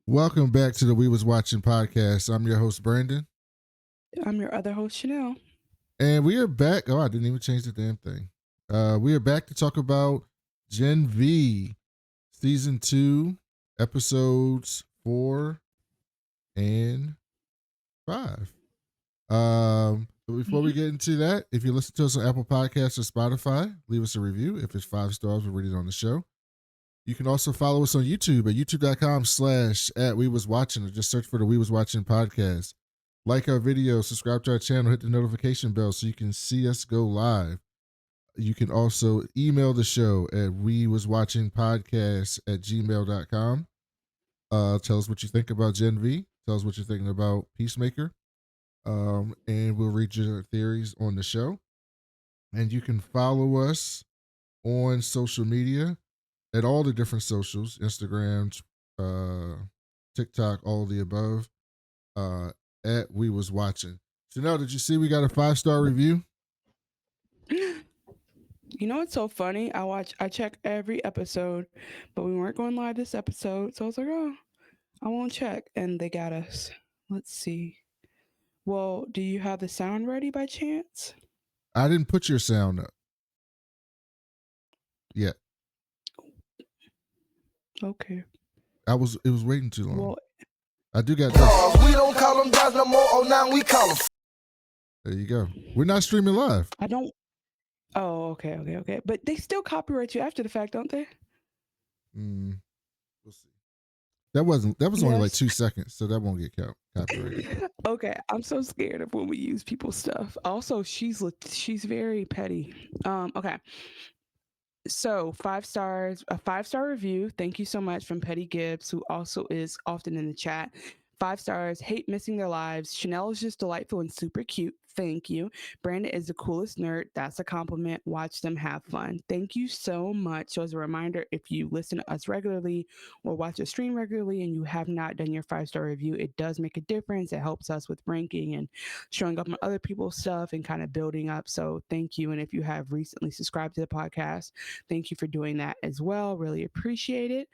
Welcome back to the We Was Watching podcast. I'm your host, Brandon. I'm your other host, Chanel. And we are back. Oh, I didn't even change the damn thing. We are back to talk about Gen V, Season 2, Episodes 4 and 5. Before we get into that, if you listen to us on Apple Podcasts or Spotify, leave us a review. If it's 5 stars, we'll read it on the show. You can also follow us on YouTube at youtube.com/@WeWasWatching, or just search for the We Was Watching podcast. Like our video, subscribe to our channel, hit the notification bell so you can see us go live. You can also email the show at wewaswatchingpodcast@gmail.com. Tell us what you think about Gen V. Tell us what you're thinking about Peacemaker. And we'll read your theories on the show. And you can follow us on social media at all the different socials, Instagram, TikTok, all of the above, at We Was Watching. Chanel, did you see we got a 5-star review? You know what's so funny? I check every episode, but we weren't going live this episode, so I was like, oh, I won't check, and they got us. Let's see. Well, do you have the sound ready by chance? I didn't put your sound up yet. Okay. It was waiting too long. Well, I do got this. We don't call them guys no more. Oh, now we call them. There you go. We're not streaming live. I don't. Oh, okay. But they still copyright you after the fact, don't they? We'll see. That was only like 2 seconds, so that won't get copyrighted. Okay, I'm so scared of when we use people's stuff. Also, she's very petty. Okay. So 5 stars, a 5-star review. Thank you so much from Petty Gibbs, who also is often in the chat. 5 stars, hate missing their lives. Chanel is just delightful and super cute. Thank you. Brandon is the coolest nerd. That's a compliment. Watch them have fun. Thank you so much. So as a reminder, if you listen to us regularly or watch a stream regularly and you have not done your 5-star review, it does make a difference. It helps us with ranking and showing up on other people's stuff and kind of building up. So thank you. And if you have recently subscribed to the podcast, thank you for doing that as well. Really appreciate it.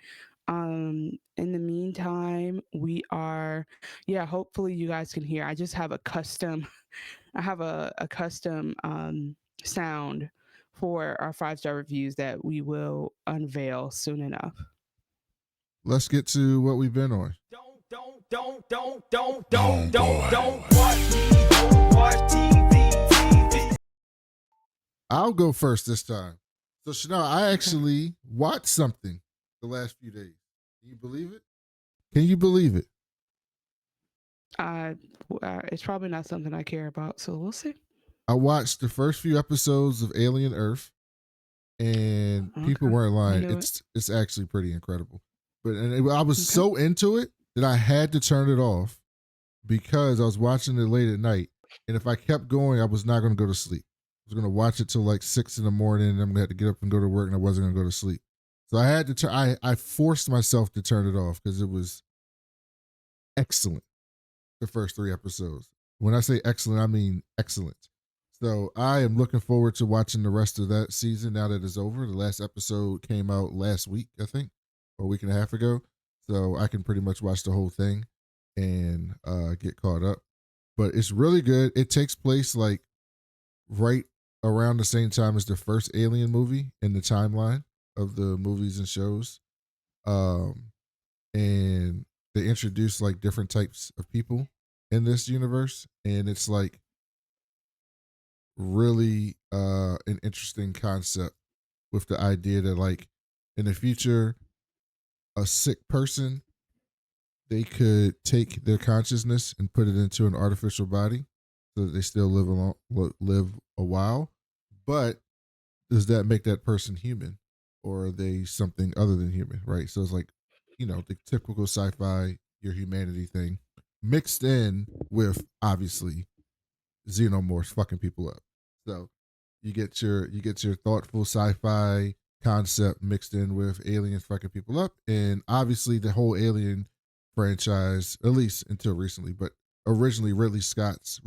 In the meantime, we are, hopefully you guys can hear. I just have a custom sound for our 5-star reviews that we will unveil soon enough. Let's get to what we've been on. Don't watch TV. I'll go first this time. So Chanel, I actually watched something the last few days. Can you believe it? It's probably not something I care about, so we'll see. I watched the first few episodes of Alien Earth, and people weren't lying. It's actually pretty incredible. But I was so into it that I had to turn it off because I was watching it late at night, and if I kept going, I was not going to go to sleep. I was going to watch it till like 6 in the morning, and I'm going to have to get up and go to work, and I wasn't going to go to sleep. So I had to I forced myself to turn it off because it was excellent. The first 3 episodes. When I say excellent, I mean excellent. So I am looking forward to watching the rest of that season now that it's over. The last episode came out last week, I think, or a week and a half ago. So I can pretty much watch the whole thing and get caught up. But it's really good. It takes place like right around the same time as the first Alien movie in the timeline of the movies and shows. And they introduce like different types of people in this universe, and it's like really an interesting concept with the idea that like in the future a sick person, they could take their consciousness and put it into an artificial body so that they still live a while, but does that make that person human, or are they something other than human, right? So it's like, the typical sci-fi, your humanity thing mixed in with obviously xenomorphs fucking people up. So you get your thoughtful sci-fi concept mixed in with aliens fucking people up, and obviously the whole Alien franchise, at least until recently, but originally Ridley Scott's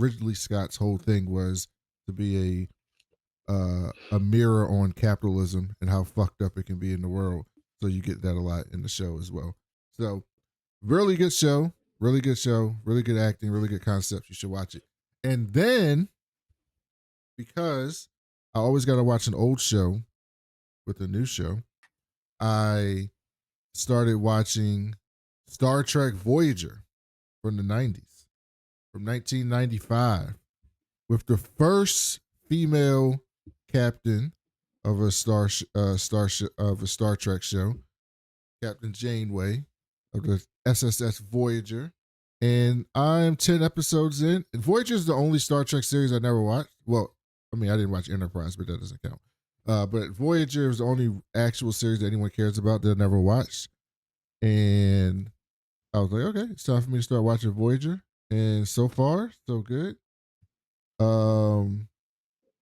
whole thing was to be a mirror on capitalism and how fucked up it can be in the world. So you get that a lot in the show as well. So Really good show. Really good show. Really good acting. Really good concepts. You should watch it. And then, because I always got to watch an old show with a new show, I started watching Star Trek Voyager from the 90s, from 1995, with the first female captain of a Star Trek show, Captain Janeway of the SSS Voyager. And I'm 10 episodes in. And Voyager is the only Star Trek series I never watched. Well, I mean, I didn't watch Enterprise, but that doesn't count. But Voyager is the only actual series that anyone cares about that I never watched. And I was like, okay, it's time for me to start watching Voyager. And so far, so good.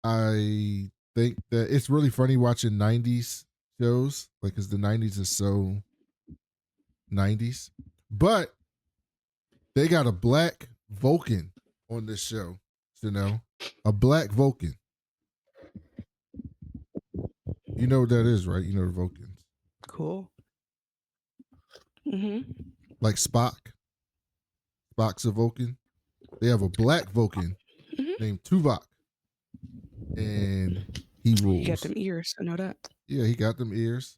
I think that it's really funny watching 90s shows, like, because the 90s is so 90s. But they got a black Vulcan on this show, you know, a black Vulcan. You know what that is, right? You know the Vulcans. Cool. Mm-hmm. Like Spock. Spock's a Vulcan. They have a black Vulcan named Tuvok. And he rules. He got them ears, I know that. Yeah, he got them ears.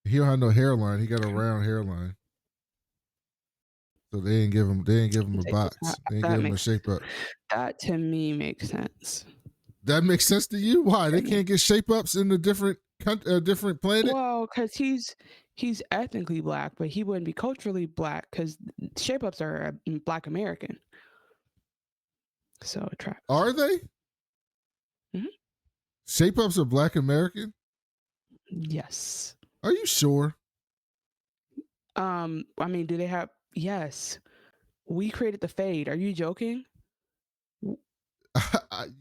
He don't have no hairline. He got a round hairline. So they didn't give him a box. They didn't give him a shape up. That to me makes sense. That makes sense to you? Why? They can't get shape ups in a different planet? Well, because he's ethnically black, but he wouldn't be culturally black because shape ups are Black American. So it tracks. Are they? Mm-hmm. Shape ups are Black American? Yes. Are you sure? I mean, do they have? Yes. We created the fade. Are you joking?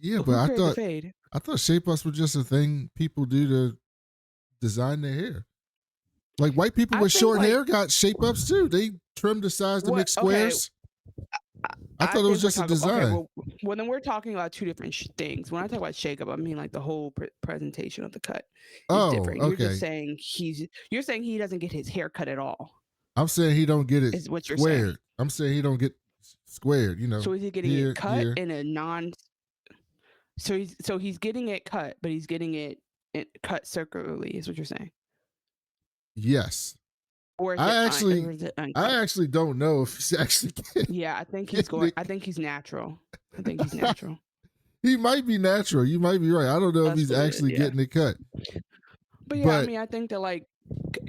Yeah, but I thought shape ups were just a thing people do to design their hair. Like white people with short hair got shape ups too. They trim the size to make squares. Okay. I thought it was just a design. Okay, well, then we're talking about two different things. When I talk about shake up, I mean like the whole presentation of the cut is different. Okay. You're just saying you're saying he doesn't get his hair cut at all. I'm saying he don't get it is what you're squared. Saying. I'm saying he don't get squared, you know. So is he getting it cut in a non? So he's getting it cut, but he's getting it cut circularly. Is what you're saying? Yes. Or I actually don't know if he's actually getting. Yeah, I think he's going. I think he's natural. I think he's natural. He might be natural. You might be right. I don't know if he's actually getting it cut. But yeah, I mean, I think that like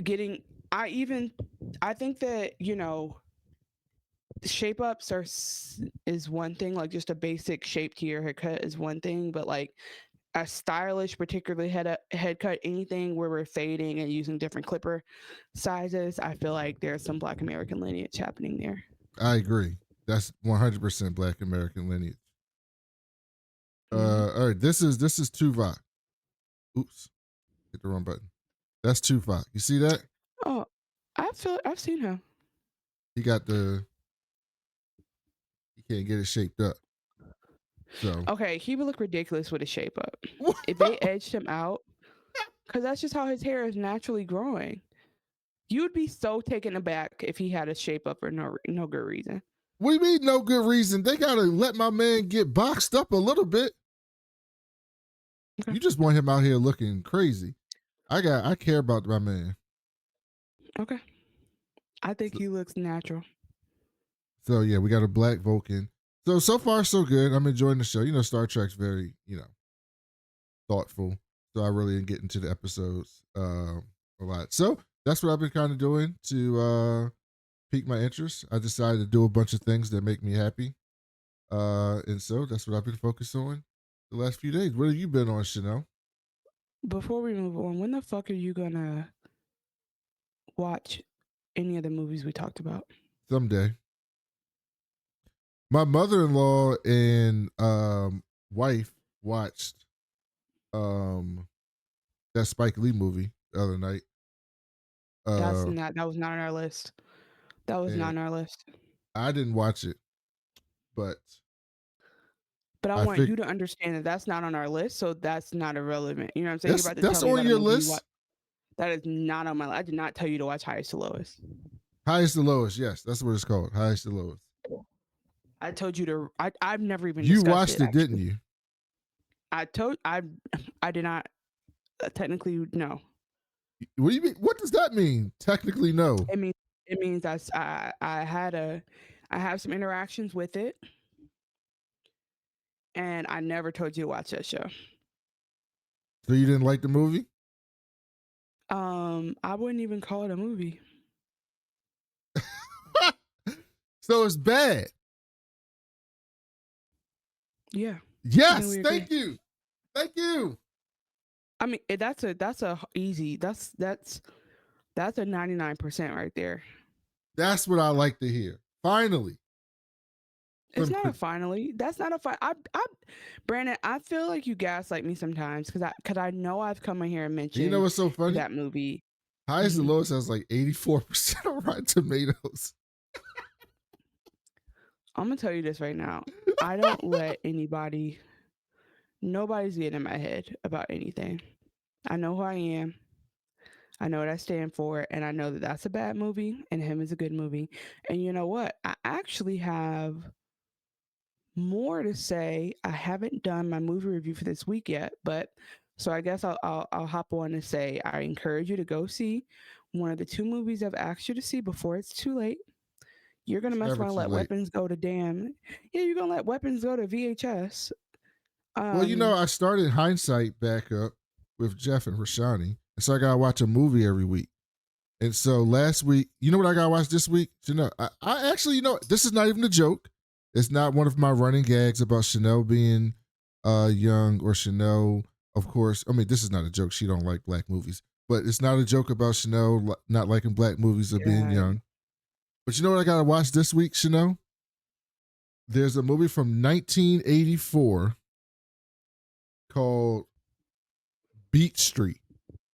getting. I think that, you know, shape ups is one thing, like just a basic shape to your haircut is one thing, but like a stylish, particularly head cut, anything where we're fading and using different clipper sizes, I feel like there's some Black American lineage happening there. I agree. That's 100% Black American lineage. All right, this is Tuvok. Oops, hit the wrong button. That's Tuvok. You see that? Oh, I've seen him. He can't get it shaped up. So okay, he would look ridiculous with a shape up. If they edged him out, because that's just how his hair is naturally growing. You'd be so taken aback if he had a shape up for no good reason. What do you mean no good reason? They gotta let my man get boxed up a little bit. Okay. You just want him out here looking crazy. I care about my man. Okay. I think he looks natural. So yeah, we got a black Vulcan. So far so good. I'm enjoying the show. You know, Star Trek's very, thoughtful. So I really am getting to the episodes a lot. So that's what I've been kind of doing to pique my interest. I decided to do a bunch of things that make me happy. And so that's what I've been focused on the last few days. What have you been on, Chanel? Before we move on, when the fuck are you gonna watch any of the movies we talked about? Someday. My mother-in-law and wife watched that Spike Lee movie the other night. That was not on our list. That was not on our list. I didn't watch it, but I want you to understand that that's not on our list, so that's not irrelevant. You know what I'm saying? That's on your list. That is not on my list. I did not tell you to watch Highest to Lowest. Highest to lowest. Yes, that's what it's called. Highest to lowest. I told you to. I've never even. You discussed watched it, didn't you? I did not technically no. What do you mean? What does that mean? Technically, no. It means I have some interactions with it, and I never told you to watch that show. So you didn't like the movie? I wouldn't even call it a movie. So it's bad. Yeah. Yes. Thank you. Thank you. I mean, that's a easy. That's a 99% right there. That's what I like to hear. Finally. It's not a finally. That's not a fine. Brandon, I feel like you gaslight me sometimes because I know I've come in here and mentioned. You know what's so funny? That movie. Highest and lowest has like 84% of Rotten Tomatoes. I'm gonna tell you this right now. I don't let nobody's getting in my head about anything. I know who I am. I know what I stand for, and I know that that's a bad movie, and him is a good movie. And you know what? I actually have more to say. I haven't done my movie review for this week yet, but so I guess I'll hop on and say I encourage you to go see one of the 2 movies I've asked you to see before it's too late. You're gonna mess around and let Weapons go to damn. Yeah, you're gonna let Weapons go to VHS. Well, you know, I started Hindsight back up with Jeff and Rashani, and so I gotta watch a movie every week. And so last week, you know what I gotta watch this week? You know, I actually, you know, this is not even a joke. It's not one of my running gags about Chanel being young or Chanel, of course. I mean, this is not a joke. She don't like black movies. But it's not a joke about Chanel not liking black movies or being young. But you know what I got to watch this week, Chanel? There's a movie from 1984 called Beat Street.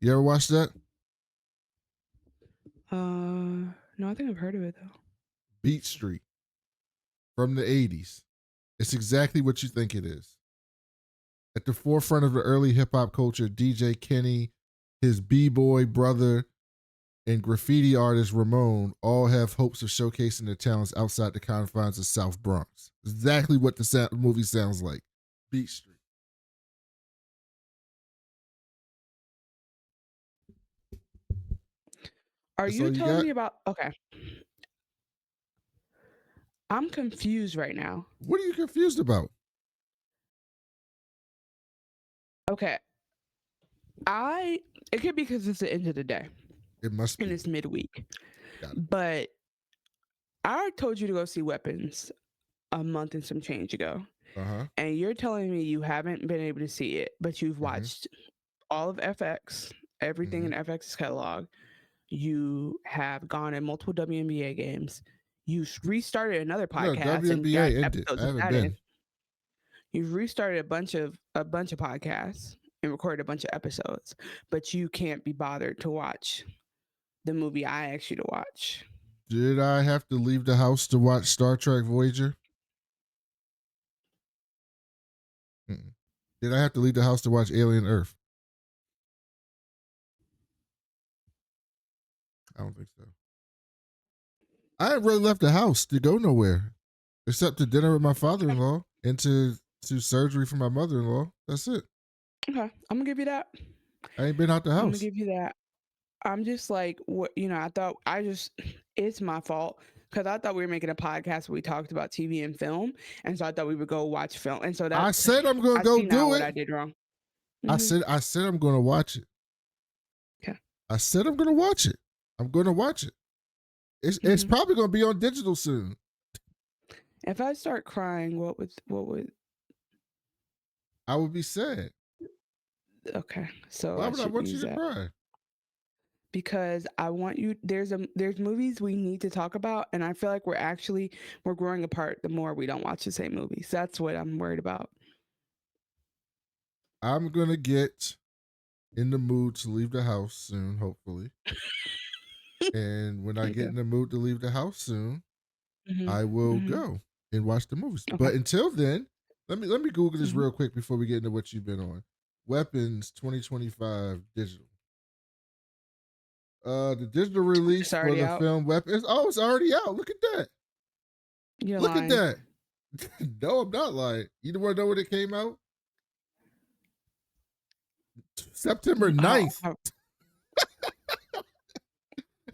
You ever watch that? No, I think I've heard of it, though. Beat Street. From the 80s. It's exactly what you think it is. At the forefront of the early hip-hop culture, DJ Kenny, his b-boy brother, and graffiti artist Ramon all have hopes of showcasing their talents outside the confines of South Bronx. Exactly what the movie sounds like. Beat Street. Are you telling me about... Okay. I'm confused right now. What are you confused about? Okay. It could be because it's the end of the day. It must be. And it's midweek. But I told you to go see Weapons a month and some change ago. And you're telling me you haven't been able to see it, but you've watched all of FX, everything in FX's catalog. You have gone in multiple WNBA games. You restarted another podcast. No, WNBA ended. I haven't been. You've restarted a bunch of podcasts and recorded a bunch of episodes, but you can't be bothered to watch the movie I asked you to watch. Did I have to leave the house to watch Star Trek Voyager? Did I have to leave the house to watch Alien Earth? I don't think so. I haven't really left the house to go nowhere, except to dinner with my father-in-law and to surgery for my mother-in-law. That's it. Okay, I'm gonna give you that. I ain't been out the house. I'm gonna give you that. I'm just like, what, you know, it's my fault because I thought we were making a podcast where we talked about TV and film, and so I thought we would go watch film, and so I said I'm gonna go do what it. I did wrong. I said I'm gonna watch it. Okay. I said I'm gonna watch it. I'm gonna watch it. It's probably gonna be on digital soon. If I start crying, what would I would be sad. Okay, so why would I want you to cry? Because I want you. There's movies we need to talk about, and I feel like we're growing apart the more we don't watch the same movies. That's what I'm worried about. I'm gonna get in the mood to leave the house soon, hopefully. And when I get in the mood to leave the house soon, I will go and watch the movies. Okay. But until then, let me Google this real quick before we get into what you've been on. Weapons 2025 digital. The digital release It's for already the out. film Weapons. Oh, it's already out. Look at that. You're Look lying. at that. No, I'm not lying. You want to know when it came out? September 9th.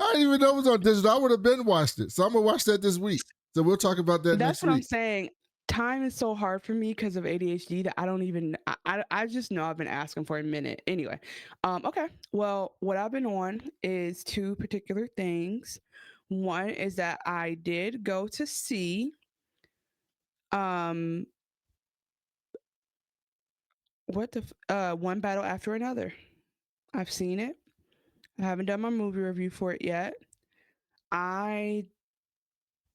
I didn't even know it was on digital. I would have been watched it. So I'm going to watch that this week. So we'll talk about that next That's what week. I'm saying. Time is so hard for me because of ADHD that I don't even, I just know I've been asking for a minute. Anyway, okay. Well, what I've been on is two particular things. One is that I did go to see One Battle After Another. I've seen it. I haven't done my movie review for it yet. I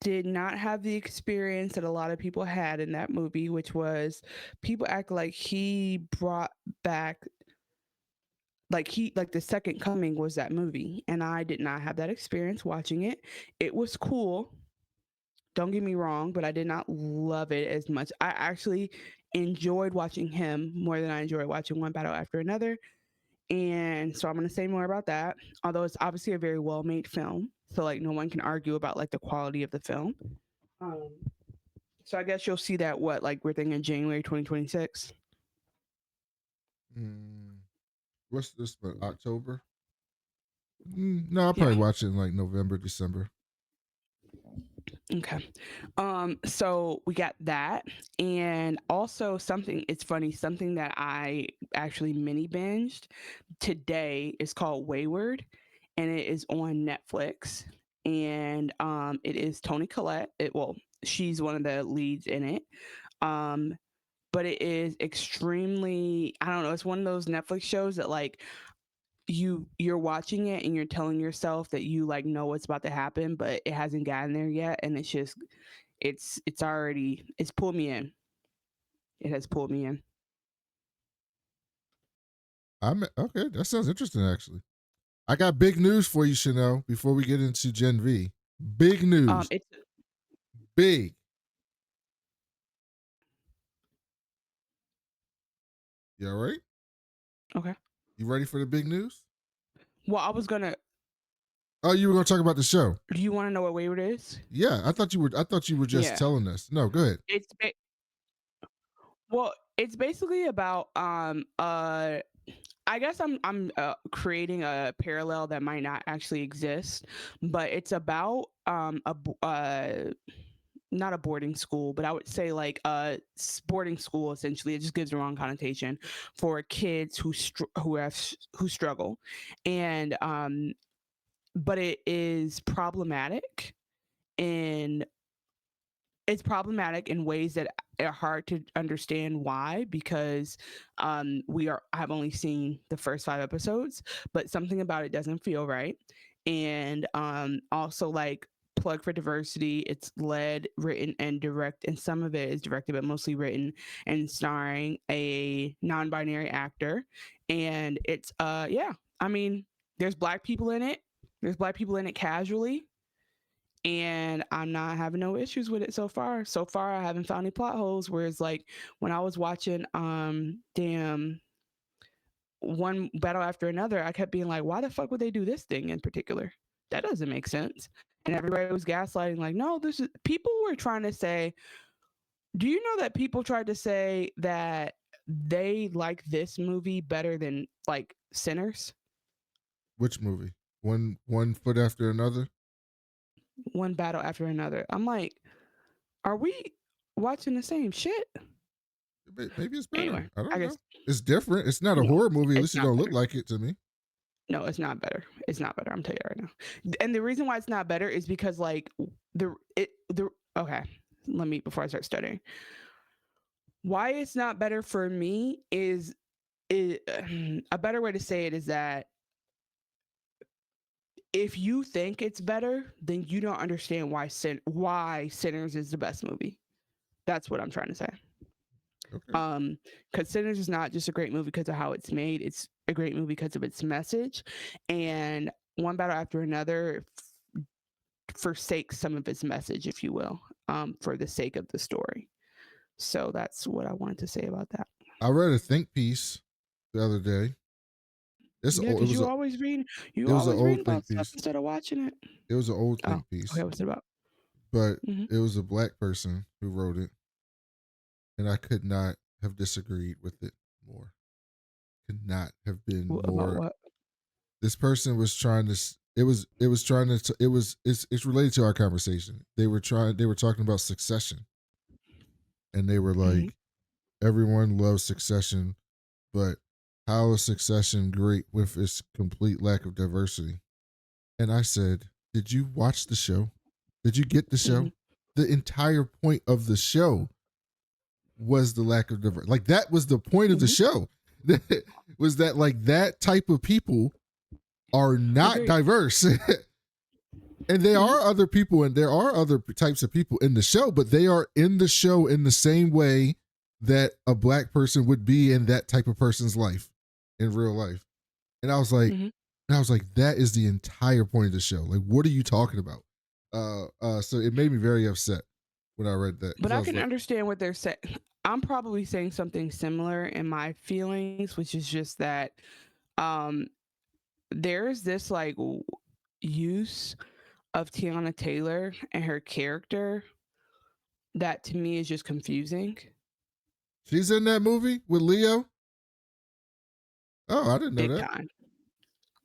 did not have the experience that a lot of people had in that movie, which was people act like he brought back like the second coming was that movie, and I did not have that experience watching it. It was cool, don't get me wrong, but I did not love it as much. I actually enjoyed watching him more than I enjoyed watching One Battle After Another. And so I'm going to say more about that, although it's obviously a very well-made film, so like no one can argue about like the quality of the film. So I guess you'll see that we're thinking January 2026. What's this? October? No, I'll probably watch it in like November, December. Okay. So we got that, and also it's funny, something that I actually mini binged today is called Wayward, and it is on Netflix, and it is Toni Collette. She's one of the leads in it. But it is extremely, I don't know, it's one of those Netflix shows that like you're watching it and you're telling yourself that you like know what's about to happen, but it hasn't gotten there yet, and it's just it's pulled me in. It has pulled me in. Okay, that sounds interesting actually. I got big news for you, Chanel, before we get into Gen V. Big news. It's big. You all right? Okay. You ready for the big news? Well, I was gonna. Oh, you were gonna talk about the show. Do you want to know what Wayward is? Yeah, I thought you were just telling us. No, go ahead. It's basically about I guess I'm creating a parallel that might not actually exist, but it's about not a boarding school, but I would say like a boarding school. Essentially, it just gives the wrong connotation for kids who struggle, and but it is problematic in ways that are hard to understand why, because I've only seen the first 5 episodes, but something about it doesn't feel right. And also like plug for diversity, it's led, written, and direct, and some of it is directed, but mostly written and starring a non-binary actor. And it's I mean, there's black people in it casually, and I'm not having no issues with it so far. So far, I haven't found any plot holes. Whereas, like when I was watching, One Battle After Another, I kept being like, why the fuck would they do this thing in particular? That doesn't make sense. And everybody was gaslighting, like, no, people were trying to say. Do you know that people tried to say that they like this movie better than like Sinners? Which movie? One Foot After Another? One Battle After Another. I'm like, are we watching the same shit? Maybe it's better. Anyway, I don't know. It's different. It's not a horror movie. At least it don't look like it to me. No, it's not better. It's not better. I'm telling you right now. And the reason why it's not better is because like okay. Let me, before I start studying. Why it's not better for me is a better way to say it is that if you think it's better, then you don't understand why Sinners is the best movie. That's what I'm trying to say. Okay. Because Sinners is not just a great movie because of how it's made. It's a great movie because of its message. And One Battle After Another forsakes some of its message, if you will, for the sake of the story. So that's what I wanted to say about that. I read a think piece the other day It's Yeah, it because was you a always read. it You was an always read old think about stuff piece. instead of watching it. It was an old Oh, think piece, okay. What's it about? but Mm-hmm. it was a black person who wrote it, and I could not have disagreed with it more. Could not have been About more. what? This person was trying to. It's related to our conversation. They were talking about Succession, and they were Mm-hmm. like, everyone loves Succession, but how is Succession great with its complete lack of diversity? And I said, did you watch the show? Did you get the Mm-hmm. show? The entire point of the show was the lack of diversity. Like, that was the point of the show. Was that, like, that type of people are not Agreed. diverse. And there are other people, and there are other types of people in the show, but they are in the show in the same way that a black person would be in that type of person's life, in real life. And I was like, that is the entire point of the show. Like, what are you talking about? So it made me very upset when I read that. But I can like, understand what they're saying. I'm probably saying something similar in my feelings, which is just that um there's this like use of Tiana Taylor and her character that to me is just confusing. she's in that movie with Leo. Oh, I didn't know Big that. time.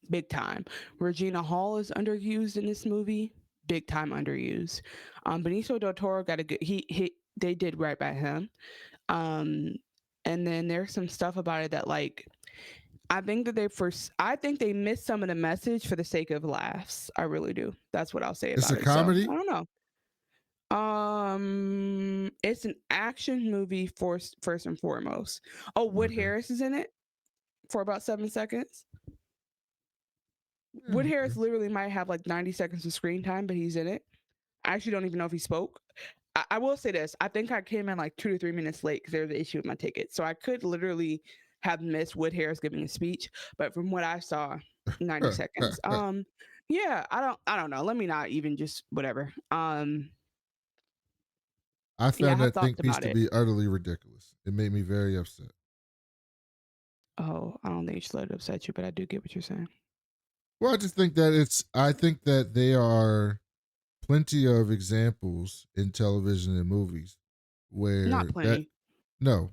Big time. Regina Hall is underused in this movie. Big time underused. Benicio del Toro got a good. He they did right by him. Um, and then there's some stuff about it that like I think that I think they missed some of the message for the sake of laughs. I really do. That's what I'll say It's about a it. So comedy. I don't know. It's an action movie first and foremost. Oh, Wood Okay. Harris is in it for about 7 seconds. Yeah, Wood okay. Harris literally might have like 90 seconds of screen time, but he's in it. I actually don't even know if he spoke. I will say this. I think I came in like 2 to 3 minutes late because there was an issue with my ticket. So I could literally have missed Wood Harris giving a speech, but from what I saw, 90 seconds. Yeah, I don't know. Let me not even just whatever. I Yeah, I found have that thoughts think piece about to it. be utterly ridiculous. It made me very upset. Oh, I don't think you should let it upset you, but I do get what you're saying. Well, I just think that I think that there are plenty of examples in television and movies where Not plenty. No,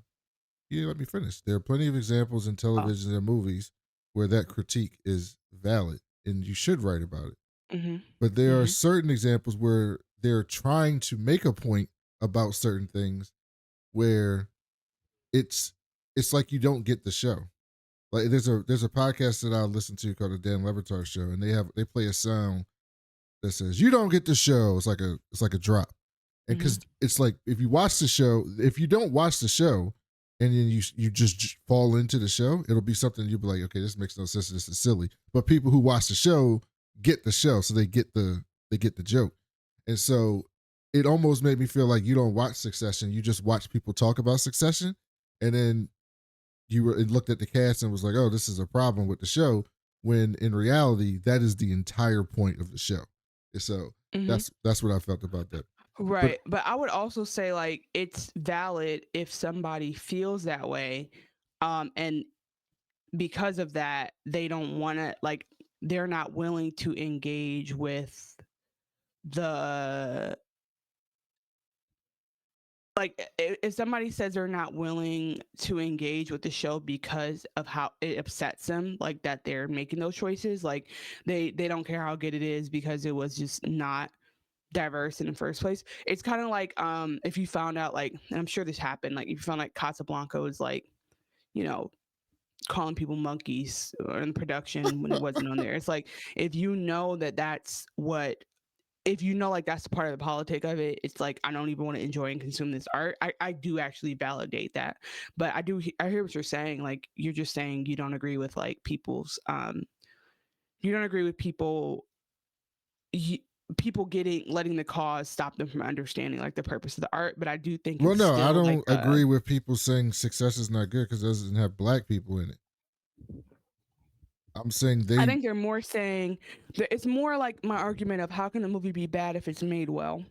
you let me finish. There are plenty of examples in television and movies where that critique is valid and you should write about it. Mm-hmm. But there are certain examples where they're trying to make a point about certain things where it's like you don't get the show. Like there's a podcast that I listen to called the Dan Lebertar Show, and they play a sound that says you don't get the show. It's like a drop, and because it's like if you watch the show, if you don't watch the show, and then you just fall into the show, it'll be something you'll be like, okay, this makes no sense. This is silly. But people who watch the show get the show, so they get the joke, and so it almost made me feel like you don't watch Succession. You just watch people talk about Succession, and then looked at the cast and was like, oh, this is a problem with the show, when in reality that is the entire point of the show. So that's what I felt about that. Right. But I would also say like it's valid if somebody feels that way. And because of that, they don't want to like they're not willing to engage with the like if somebody says they're not willing to engage with the show because of how it upsets them, like that they're making those choices, like they don't care how good it is because it was just not diverse in the first place. It's kind of like if you found out like, and I'm sure this happened, like if you found like Casablanca was like, you know, calling people monkeys or in production when it wasn't on there. It's like if you know that's what if you know like that's part of the politic of it, it's like I don't even want to enjoy and consume this art. I do actually validate that, but I hear what you're saying. Like you're just saying you don't agree with like people's you don't agree with people people letting the cause stop them from understanding like the purpose of the art. But I do think Well, it's no, still I don't like agree with people saying Success is not good because it doesn't have black people in it. I'm saying I think they're more saying that it's more like my argument of how can a movie be bad if it's made well.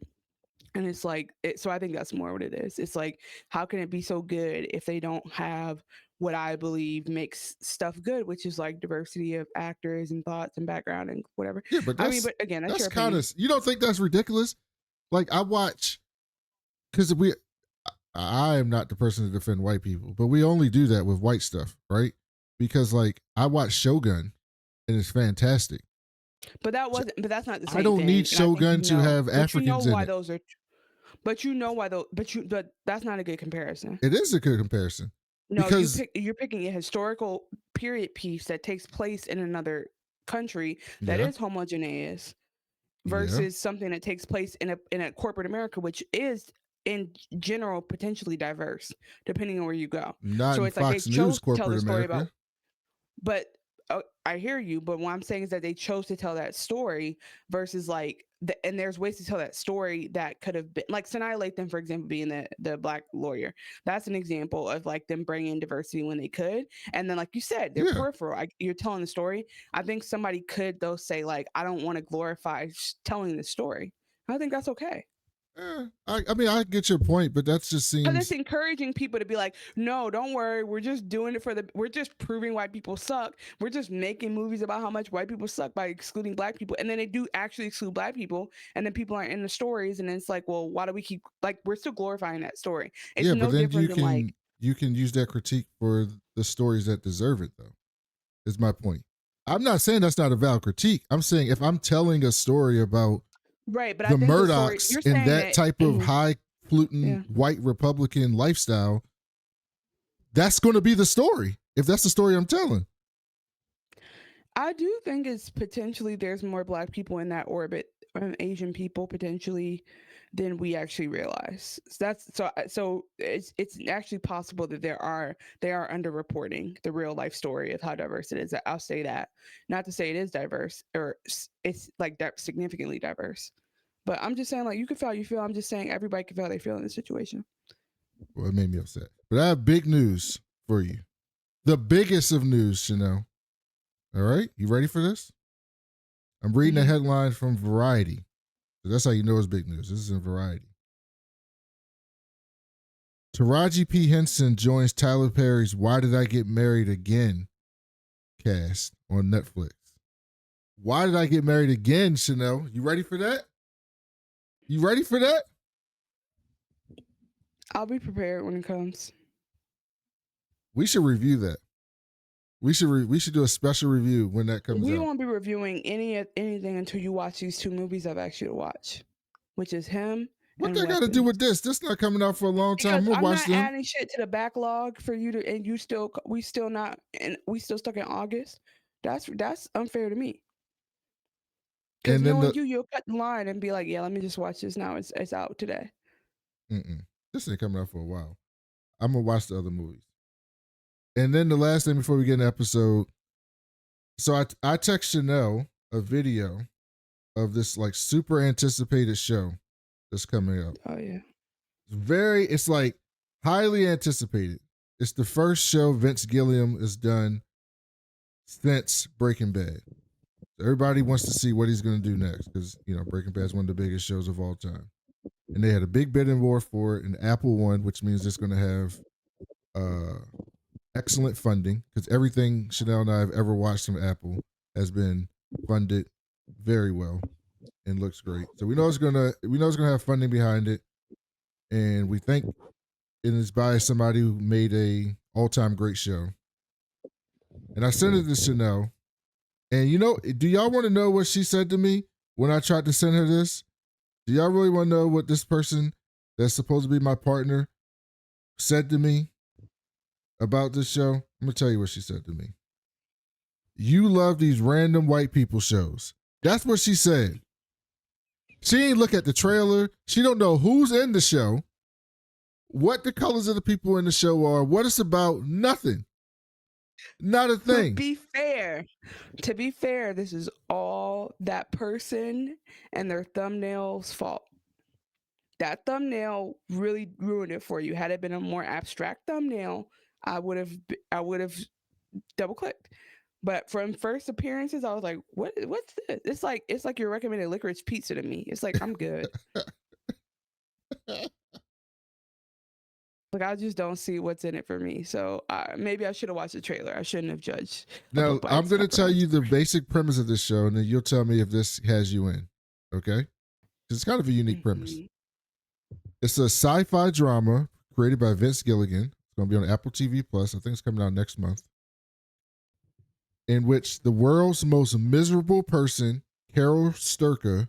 And it's like, so I think that's more what it is. It's like, how can it be so good if they don't have what I believe makes stuff good, which is like diversity of actors and thoughts and background and whatever. Yeah, but I mean, but again, that's your kind opinion. of, you don't think that's ridiculous? Like I watch, because I am not the person to defend white people, but we only do that with white stuff, right? Because like I watch Shogun and it's fantastic. But that's not the same. I don't need Shogun to have Africans in it. Those are, but you know why those, but that's not a good comparison. It is a good comparison. No, because you're picking a historical period piece that takes place in another country that is homogeneous versus something that takes place in a corporate America, which is in general potentially diverse, depending on where you go. Not so in it's Fox like they chose News to tell corporate the story America. about, but I hear you, but what I'm saying is that they chose to tell that story versus like, and there's ways to tell that story that could have been like Sanaa Lathan, for example, being the black lawyer. That's an example of like them bringing diversity when they could. And then, like you said, they're peripheral. You're telling the story. I think somebody could though say like, I don't want to glorify telling the story. I think that's okay. I mean, I get your point, but that just seems. But it's encouraging people to be like, no, don't worry. We're just doing it we're just proving white people suck. We're just making movies about how much white people suck by excluding black people. And then they do actually exclude black people. And then people aren't in the stories. And then it's like, well, why do we keep, like, we're still glorifying that story. It's no but then different than like. You can use that critique for the stories that deserve it, though, is my point. I'm not saying that's not a valid critique. I'm saying if I'm telling a story about right, but the I think Murdochs in that type of highfalutin white Republican lifestyle, that's going to be the story. If that's the story I'm telling, I do think it's potentially there's more black people in that orbit, Asian people potentially, than we actually realize. So it's actually possible that they are underreporting the real life story of how diverse it is. I'll say that, not to say it is diverse or it's like significantly diverse, but I'm just saying like you can feel how you feel. I'm just saying everybody can feel how they feel in this situation. Well, it made me upset, but I have big news for you. The biggest of news, Chanel. All right, you ready for this? I'm reading a headline from Variety. That's how you know it's big news. This is in Variety. Taraji P. Henson joins Tyler Perry's Why Did I Get Married Again cast on Netflix. Why Did I Get Married Again, Chanel? You ready for that? You ready for that? I'll be prepared when it comes. We should review that. We should do a special review when that comes out. We won't be reviewing anything until you watch these two movies I've asked you to watch, which is him. What that got to do with this? This not coming out for a long time. Because I'm not adding shit to the backlog for you to, and we still stuck in August. That's unfair to me. Because knowing you'll cut the line and be like, yeah, let me just watch this now. It's out today. This ain't coming out for a while. I'm gonna watch the other movies. And then the last thing before we get in the episode, so I text Chanel a video of this like super anticipated show that's coming up. Oh yeah. It's like highly anticipated. It's the first show Vince Gilliam has done since Breaking Bad. Everybody wants to see what he's going to do next because, Breaking Bad is one of the biggest shows of all time. And they had a big bidding war for it, and Apple won, which means it's going to have excellent funding because everything Chanel and I have ever watched from Apple has been funded very well and looks great. So we know it's gonna have funding behind it, and we think it is by somebody who made a all-time great show. And I sent it to Chanel, and do y'all want to know what she said to me when I tried to send her this? Do y'all really want to know what this person that's supposed to be my partner said to me about this show? I'm gonna tell you what she said to me. You love these random white people shows. That's what she said. She ain't look at the trailer. She don't know who's in the show, what the colors of the people in the show are, what it's about. Nothing. Not a thing. To be fair, this is all that person and their thumbnail's fault. That thumbnail really ruined it for you. Had it been a more abstract thumbnail, I would have double clicked. But from first appearances, I was like, what's this? It's like your recommended licorice pizza to me. It's like, I'm good. But Like, I just don't see what's in it for me. So maybe I should have watched the trailer. I shouldn't have judged. Now, I'm going to tell you the basic premise of this show, and then you'll tell me if this has you in. Okay? It's kind of a unique premise. It's a sci-fi drama created by Vince Gilligan. It's going to be on Apple TV Plus. I think it's coming out next month. In which the world's most miserable person, Carol Sturka,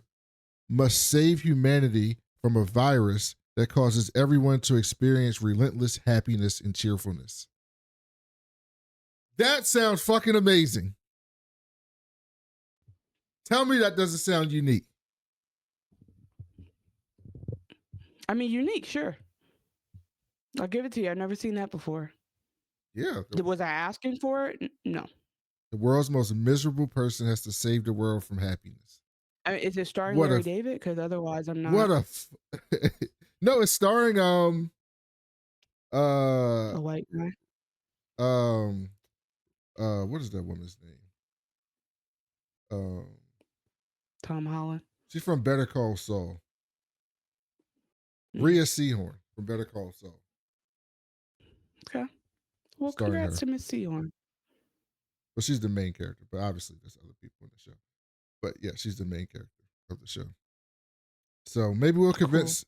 must save humanity from a virus that causes everyone to experience relentless happiness and cheerfulness. That sounds fucking amazing. Tell me that doesn't sound unique. I mean, unique, sure. I'll give it to you. I've never seen that before. Yeah. Was I asking for it? No. The world's most miserable person has to save the world from happiness. I mean, is it starring Larry David? Because otherwise, I'm not. No, it's starring a white guy. What is that woman's name? Tom Holland. She's from Better Call Saul. Rhea Seehorn from Better Call Saul. Okay. Well, congrats to Miss Seehorn. Well, she's the main character, but obviously there's other people in the show. But yeah, she's the main character of the show. So maybe we'll convince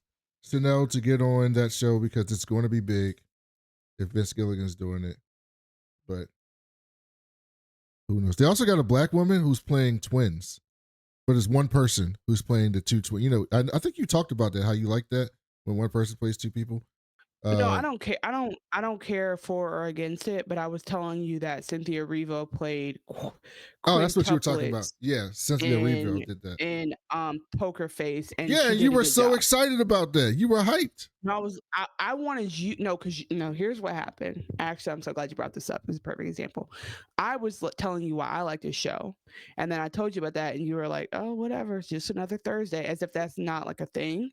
Chanel to get on that show because it's going to be big if Vince Gilligan's doing it. But who knows? They also got a black woman who's playing twins, but it's one person who's playing the two twins. You know, I think you talked about that, how you like that when one person plays two people. No, I don't care. I don't care for or against it. But I was telling you that Cynthia Erivo played. That's what you were talking about. Yeah, Cynthia Erivo did that in Poker Face. And yeah, you were so excited about that. You were hyped. No, I wanted you. No, because here's what happened. Actually, I'm so glad you brought this up. It's a perfect example. I was telling you why I like this show, and then I told you about that, and you were like, "Oh, whatever. It's just another Thursday," as if that's not like a thing.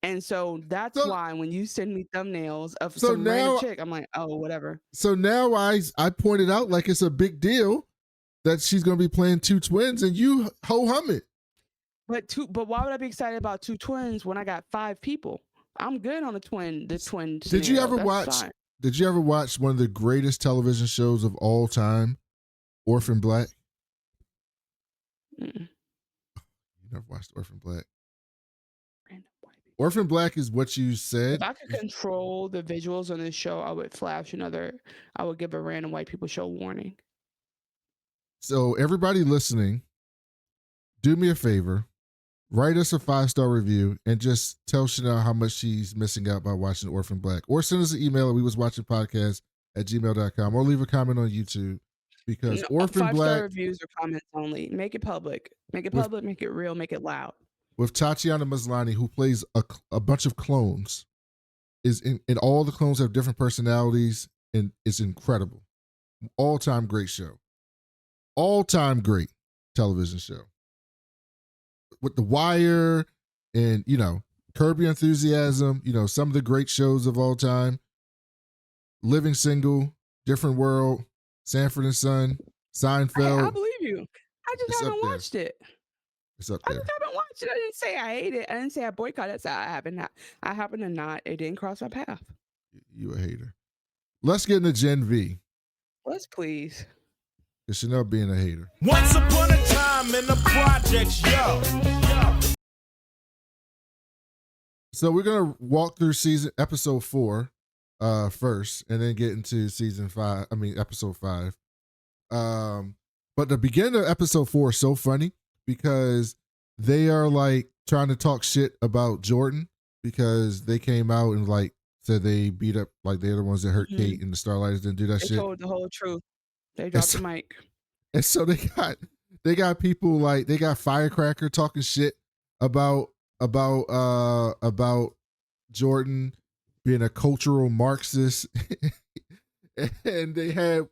And so that's why when you send me thumbnails of some random chick, I'm like, oh, whatever. So now I pointed out like it's a big deal that she's going to be playing two twins, and you ho-hum it. But why would I be excited about two twins when I got 5 people? I'm good on the twin. Did you ever watch one of the greatest television shows of all time, Orphan Black? You never watched Orphan Black? Orphan Black is what you said. If I could control the visuals on this show, I would I would give a random white people show warning. So everybody listening, do me a favor, write us a 5-star review and just tell Chanel how much she's missing out by watching Orphan Black. Or send us an email at wewaswatchingpodcast@gmail.com or leave a comment on YouTube. Because Orphan Black... 5-star reviews or comments only. Make it public. Make it public, make it real, make it loud. With Tatiana Maslany, who plays a bunch of clones, and all the clones have different personalities, and it's incredible. All-time great show. All-time great television show. With The Wire and, Curb Your Enthusiasm, some of the great shows of all time. Living Single, Different World, Sanford and Son, Seinfeld. I believe you. I just haven't watched it. It's up there. I just haven't watched it. I didn't say I hate it. I didn't say I boycott it. I happen to not. It didn't cross my path. You a hater. Let's get into Gen V. Let's please. It's Chanel being a hater. Once upon a time in the projects, yo. So we're gonna walk through episode 4 first, and then get into episode 5. But the beginning of episode 4 is so funny because they are like trying to talk shit about Jordan because they came out and like said they beat up, like they're the ones that hurt Cate and the Starlighters didn't do that shit. They told the whole truth. They dropped the mic. And so they got people like, they got Firecracker talking shit about Jordan being a cultural Marxist. And they had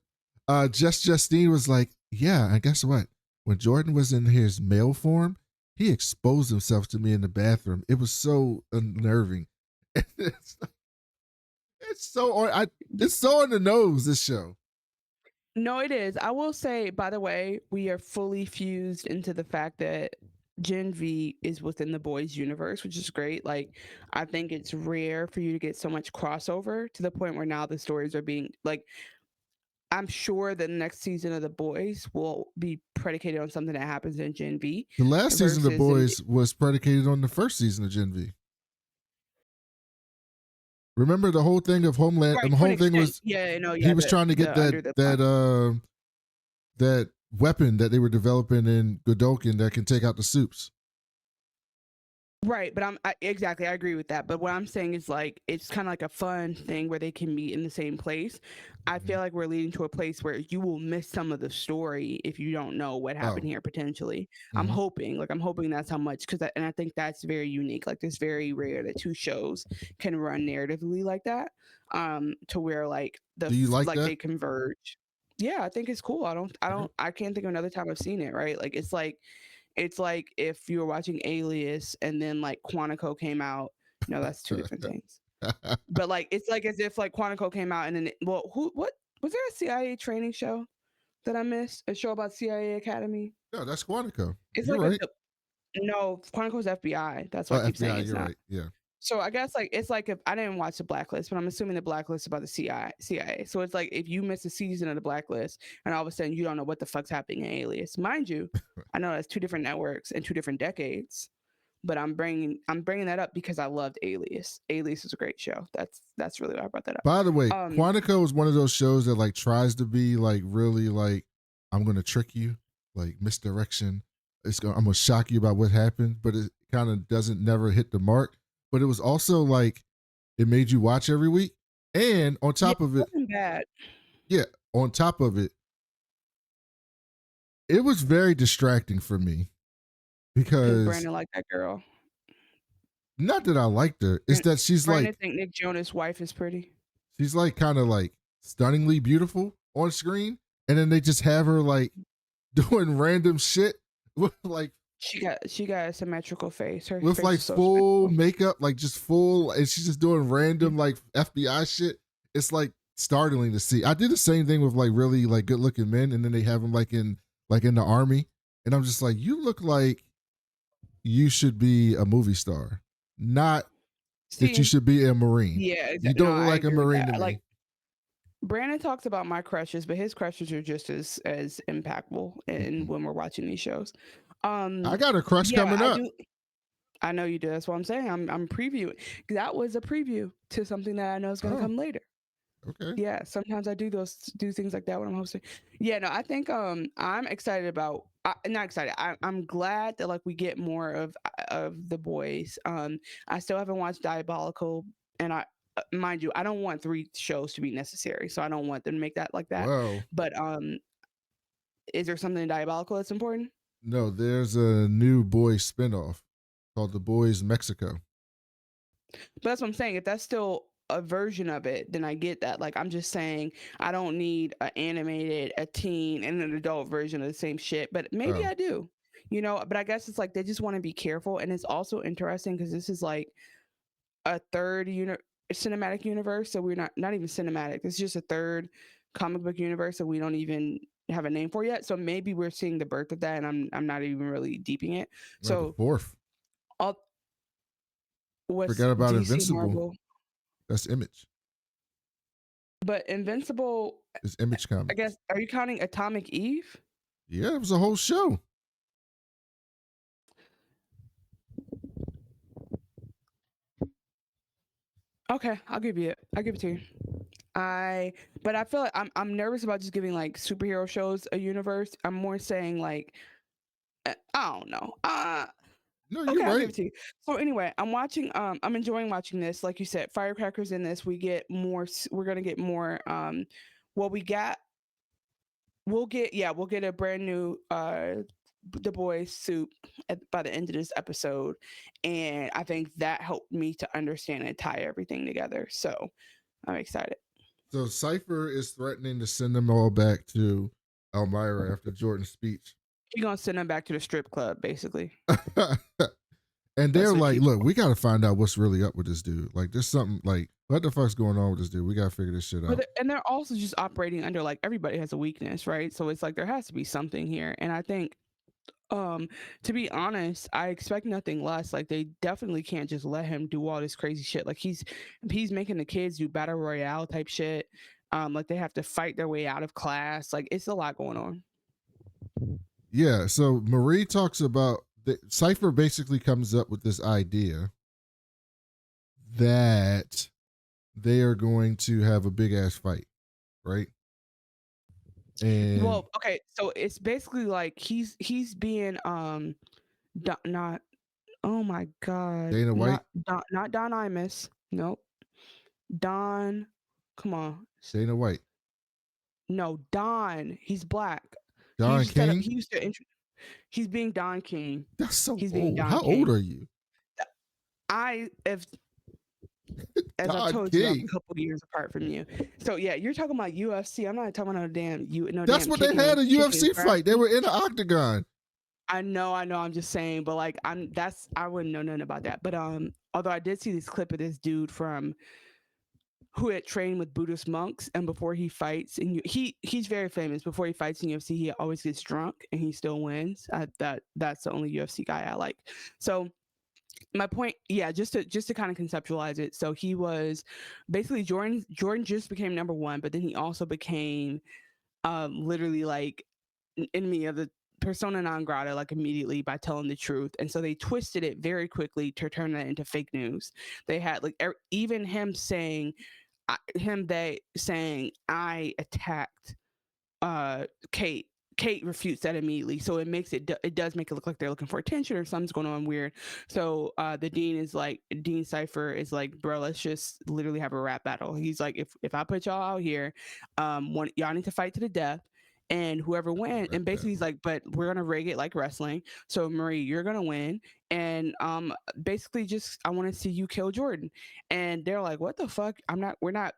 Justine was like, yeah, and guess what? When Jordan was in his male form, he exposed himself to me in the bathroom. It was so unnerving. It's so on the nose, this show. No, it is. I will say, by the way, we are fully fused into the fact that Gen V is within the boys universe, which is great. Like, I think it's rare for you to get so much crossover to the point where now the stories are being like, I'm sure the next season of the boys will be predicated on something that happens in Gen V. The last season of the boys was predicated on the first season of Gen V. Remember the whole thing of Homeland? Right, the whole thing was he was trying to get that weapon that they were developing in Godolkin that can take out the soups. Right, but exactly, I agree with that. But what I'm saying is like it's kind of like a fun thing where they can meet in the same place. I feel like we're leading to a place where you will miss some of the story if you don't know what happened here potentially. I'm hoping that's how much and I think that's very unique. Like it's very rare that two shows can run narratively like that. To where like do you like that? they converge. Yeah, I think it's cool. I can't think of another time I've seen it. Right, like it's like if you were watching Alias and then like Quantico came out. No, that's two different things. But like it's like as if like Quantico came out and then what was there a CIA training show that I missed? A show about CIA Academy? No, that's Quantico. It's you're like right. No, Quantico's FBI. That's what I keep FBI, saying. It's you're not. Right. Yeah. So I guess like it's like if I didn't watch the Blacklist, but I'm assuming the Blacklist is about the CIA. So it's like if you miss a season of the Blacklist and all of a sudden you don't know what the fuck's happening in Alias. Mind you, I know that's two different networks and two different decades, but I'm bringing that up because I loved Alias. Alias is a great show. That's really why I brought that up. By the way, Quantico is one of those shows that like tries to be like really like I'm gonna trick you, like misdirection. I'm gonna shock you about what happened, but it kind of doesn't never hit the mark. But it was also like it made you watch every week, and on top of it, bad. Yeah, on top of it, it was very distracting for me because Brandon liked that girl. Not that I liked her, it's that she's Brandon like think Nick Jonas' wife is pretty. She's like kind of like stunningly beautiful on screen, and then they just have her like doing random shit with like she got a symmetrical face. Her with face like is so full makeup, like just full, and she's just doing random like FBI shit. It's like startling to see. I did the same thing with like really like good looking men, and then they have them like in the army, and I'm just like, you look like you should be a movie star, not that you should be a Marine. Yeah, you don't look like a Marine to me. Like Brandon talks about my crushes, but his crushes are just as impactful when we're watching these shows. I got a crush coming up. I know you do. That's what I'm saying. I'm previewing. That was a preview to something that I know is going to come later. Okay. Yeah, sometimes I do things like that when I'm hosting. Yeah, no, I think I'm excited about. Not excited. I'm glad that like we get more of the boys. I still haven't watched Diabolical, and mind you, I don't want 3 shows to be necessary, so I don't want them to make that like that. Whoa. But is there something in Diabolical that's important? No, there's a new boys spinoff called The Boys Mexico. But that's what I'm saying. If that's still a version of it, then I get that. Like I'm just saying, I don't need an animated, a teen, and an adult version of the same shit. But maybe I do, But I guess it's like they just want to be careful, and it's also interesting because this is like a third cinematic universe. So we're not even cinematic. It's just a third comic book universe that we don't even have a name for yet. So maybe we're seeing the birth of that, and I'm not even really deeping it. So the fourth. Forget about DC Invincible. Marvel. That's Image. But Invincible is Image Comics. I guess. Are you counting Atomic Eve? Yeah, it was a whole show. Okay, I'll give you it. I'll give it to you. But I feel like I'm nervous about just giving like superhero shows a universe. I'm more saying like I don't know. No, you're right. I'll give it to you. So anyway, I'm enjoying watching this. Like you said, firecrackers in this. We're gonna get more. We'll get a brand new The Boys soup by the end of this episode, and I think that helped me to understand and tie everything together. So I'm excited. So Cipher is threatening to send them all back to Elmira after Jordan's speech. He's gonna send them back to the strip club, basically. And they're like, look, we got to find out what's really up with this dude. Like, there's something like, what the fuck's going on with this dude? We got to figure this shit out. And they're also just operating under like everybody has a weakness, right? So it's like there has to be something here. And I think To be honest, I expect nothing less. Like they definitely can't just let him do all this crazy shit. Like he's making the kids do battle royale type shit. Like they have to fight their way out of class. Like it's a lot going on. Yeah, so Marie talks about Cipher basically comes up with this idea that they are going to have a big ass fight, right? And well, okay, so it's basically like he's being not oh my god, Dana White, not Don Imus, nope, Don, come on, Dana White, no, Don, he's black. Don King. He's being Don King. That's so he's old. Being Don How King. old are you? As I told you, I'm a couple of years apart from you. So yeah, you're talking about UFC. I'm not talking about That's damn what they had a UFC fight. They were in the octagon. I know. I'm just saying, but like, I wouldn't know nothing about that. But although I did see this clip of this dude from who had trained with Buddhist monks, and before he fights, and he's very famous. Before he fights in UFC, he always gets drunk and he still wins. That's the only UFC guy I like. So my point, yeah, just to kind of conceptualize it. So he was basically Jordan just became number one, but then he also became literally like an enemy of the persona non grata, like immediately by telling the truth. And so they twisted it very quickly to turn that into fake news. They had like even him saying I attacked Cate. Cate refutes that immediately, so it makes it does make it look like they're looking for attention or something's going on weird. So the Dean Cipher is like, bro, let's just literally have a rap battle. He's like, if I put y'all out here, y'all need to fight to the death, and whoever wins, and basically he's like, but we're gonna rig it like wrestling. So Marie, you're gonna win, and basically just I want to see you kill Jordan. And they're like, what the fuck? We're not.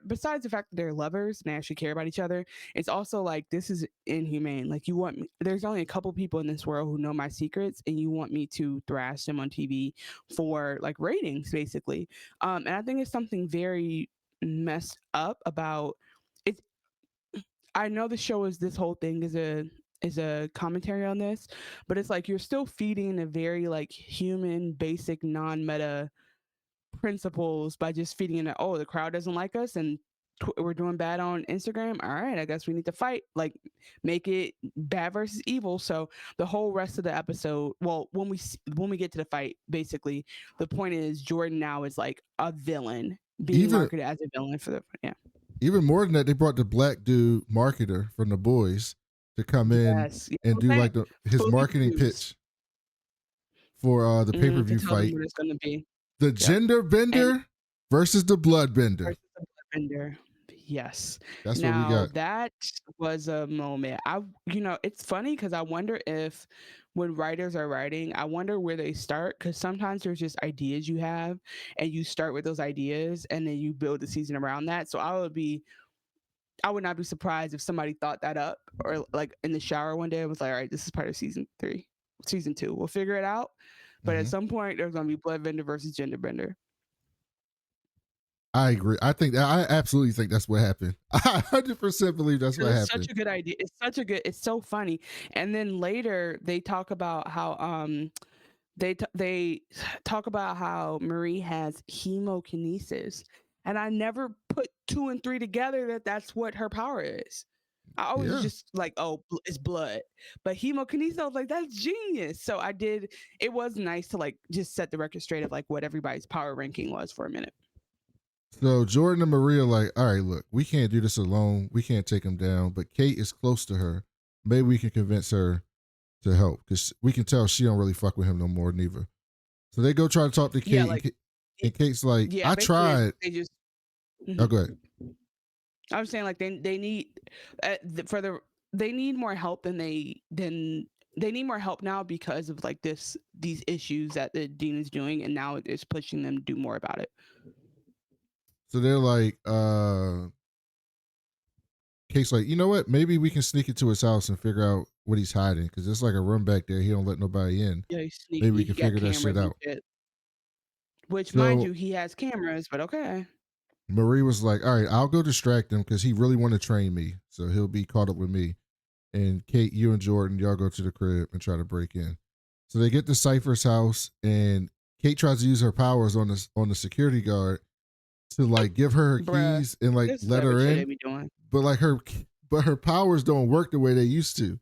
Besides the fact that they're lovers and they actually care about each other, it's also like, this is inhumane. Like, you want me, there's only a couple people in this world who know my secrets, and you want me to thrash them on TV for like ratings, basically. And I think it's something very messed up about it. I know the show is this whole thing is a commentary on this, but it's like you're still feeding a very like human, basic, non-meta principles by just feeding it. Oh, the crowd doesn't like us, and we're doing bad on Instagram. All right, I guess we need to fight. Like, make it bad versus evil. So the whole rest of the episode, well, when we get to the fight, basically the point is Jordan now is like a villain, being marketed as a villain for the Even more than that, they brought the black dude marketer from The Boys to come in and do like his marketing pitch for the pay-per-view fight. What it's gonna be. The gender bender versus the blood bender. Yes. That's now, what we got. That was a moment. It's funny because I wonder if when writers are writing, I wonder where they start, because sometimes there's just ideas you have and you start with those ideas and then you build the season around that. So I would not be surprised if somebody thought that up, or like in the shower one day and was like, all right, this is part of season 2. We'll figure it out. But at some point there's going to be blood bender versus gender bender. I agree. I absolutely think that's what happened. I 100% believe that's what happened. It's such a good idea. It's so funny. And then later they talk about how they talk about how Marie has hemokinesis, and I never put 2 and 3 together that's what her power is. I always just like, oh, it's blood, but hemokinesis, I was like, that's genius. So it was nice to like just set the record straight of like what everybody's power ranking was for a minute. So Jordan and Maria are like, all right, look, we can't do this alone. We can't take him down, but Cate is close to her. Maybe we can convince her to help, because we can tell she don't really fuck with him no more neither. So they go try to talk to Cate, and Kate's like, I tried. They just Oh, go ahead. I was saying like they need they need more help than they need more help now because of like these issues that the Dean is doing, and now it's pushing them to do more about it. So they're like, Kate's like, you know what? Maybe we can sneak into his house and figure out what he's hiding, because there's like a room back there. He don't let nobody in. Yeah, maybe we can figure that shit out. Which, mind you, he has cameras, but okay. Marie was like, all right, I'll go distract him because he really want to train me, so he'll be caught up with me. And Cate, you and Jordan, y'all go to the crib and try to break in. So they get to Cipher's house, and Cate tries to use her powers on the security guard to like give her keys and like let her in. But like her powers don't work the way they used to.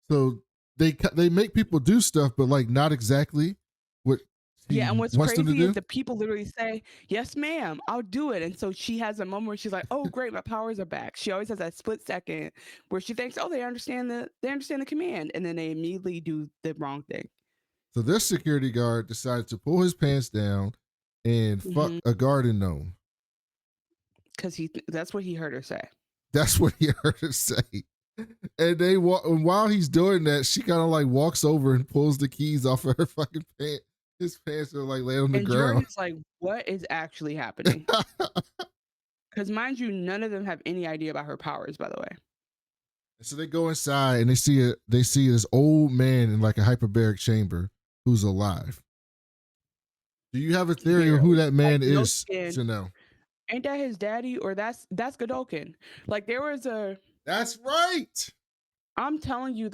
So they make people do stuff, but like not exactly what Yeah, and what's crazy is the people literally say, "Yes, ma'am, I'll do it." And so she has a moment where she's like, "Oh, great, my powers are back." She always has that split second where she thinks, "Oh, they understand the command," and then they immediately do the wrong thing. So this security guard decided to pull his pants down and fuck a garden gnome. Because that's what he heard her say. That's what he heard her say. And while he's doing that, she kind of like walks over and pulls the keys off of her fucking pants. His pants are like laying on the ground. Jordan's like, what is actually happening? Because mind you, none of them have any idea about her powers, by the way. So they go inside and they see this old man in like a hyperbaric chamber who's alive. Do you have a theory of who that man is, Chanel? Ain't that his daddy? Or that's Godolkin. Like there was a... That's right. I'm telling you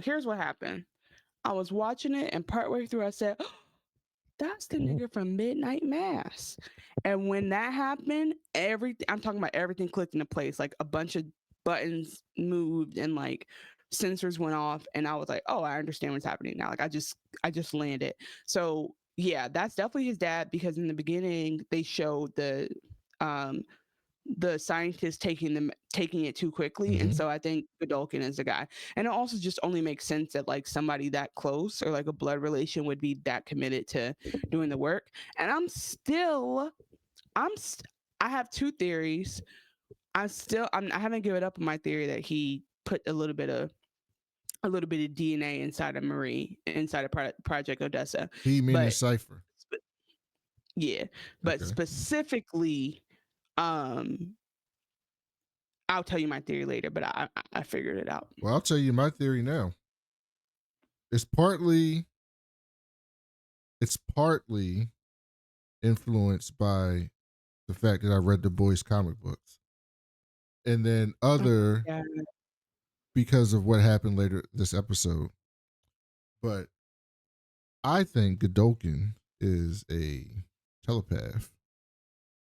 here's what happened. I was watching it and partway through I said, oh, that's the nigga from Midnight Mass. And when that happened, I'm talking about everything clicked into place. Like a bunch of buttons moved and like sensors went off. And I was like, oh, I understand what's happening now. Like I just landed. So yeah, that's definitely his dad, because in the beginning they showed the scientists taking it too quickly. And so I think Godolkin is the guy. And it also just only makes sense that like somebody that close or like a blood relation would be that committed to doing the work. And I have two theories. I haven't given up on my theory that he put a little bit of DNA inside of Marie, inside of Project Odessa. He meaning Cipher. Yeah, but specifically, I'll tell you my theory later, but I figured it out. Well, I'll tell you my theory now. It's partly influenced by the fact that I read the boys' comic books, and then because of what happened later this episode. But I think Godolkin is a telepath,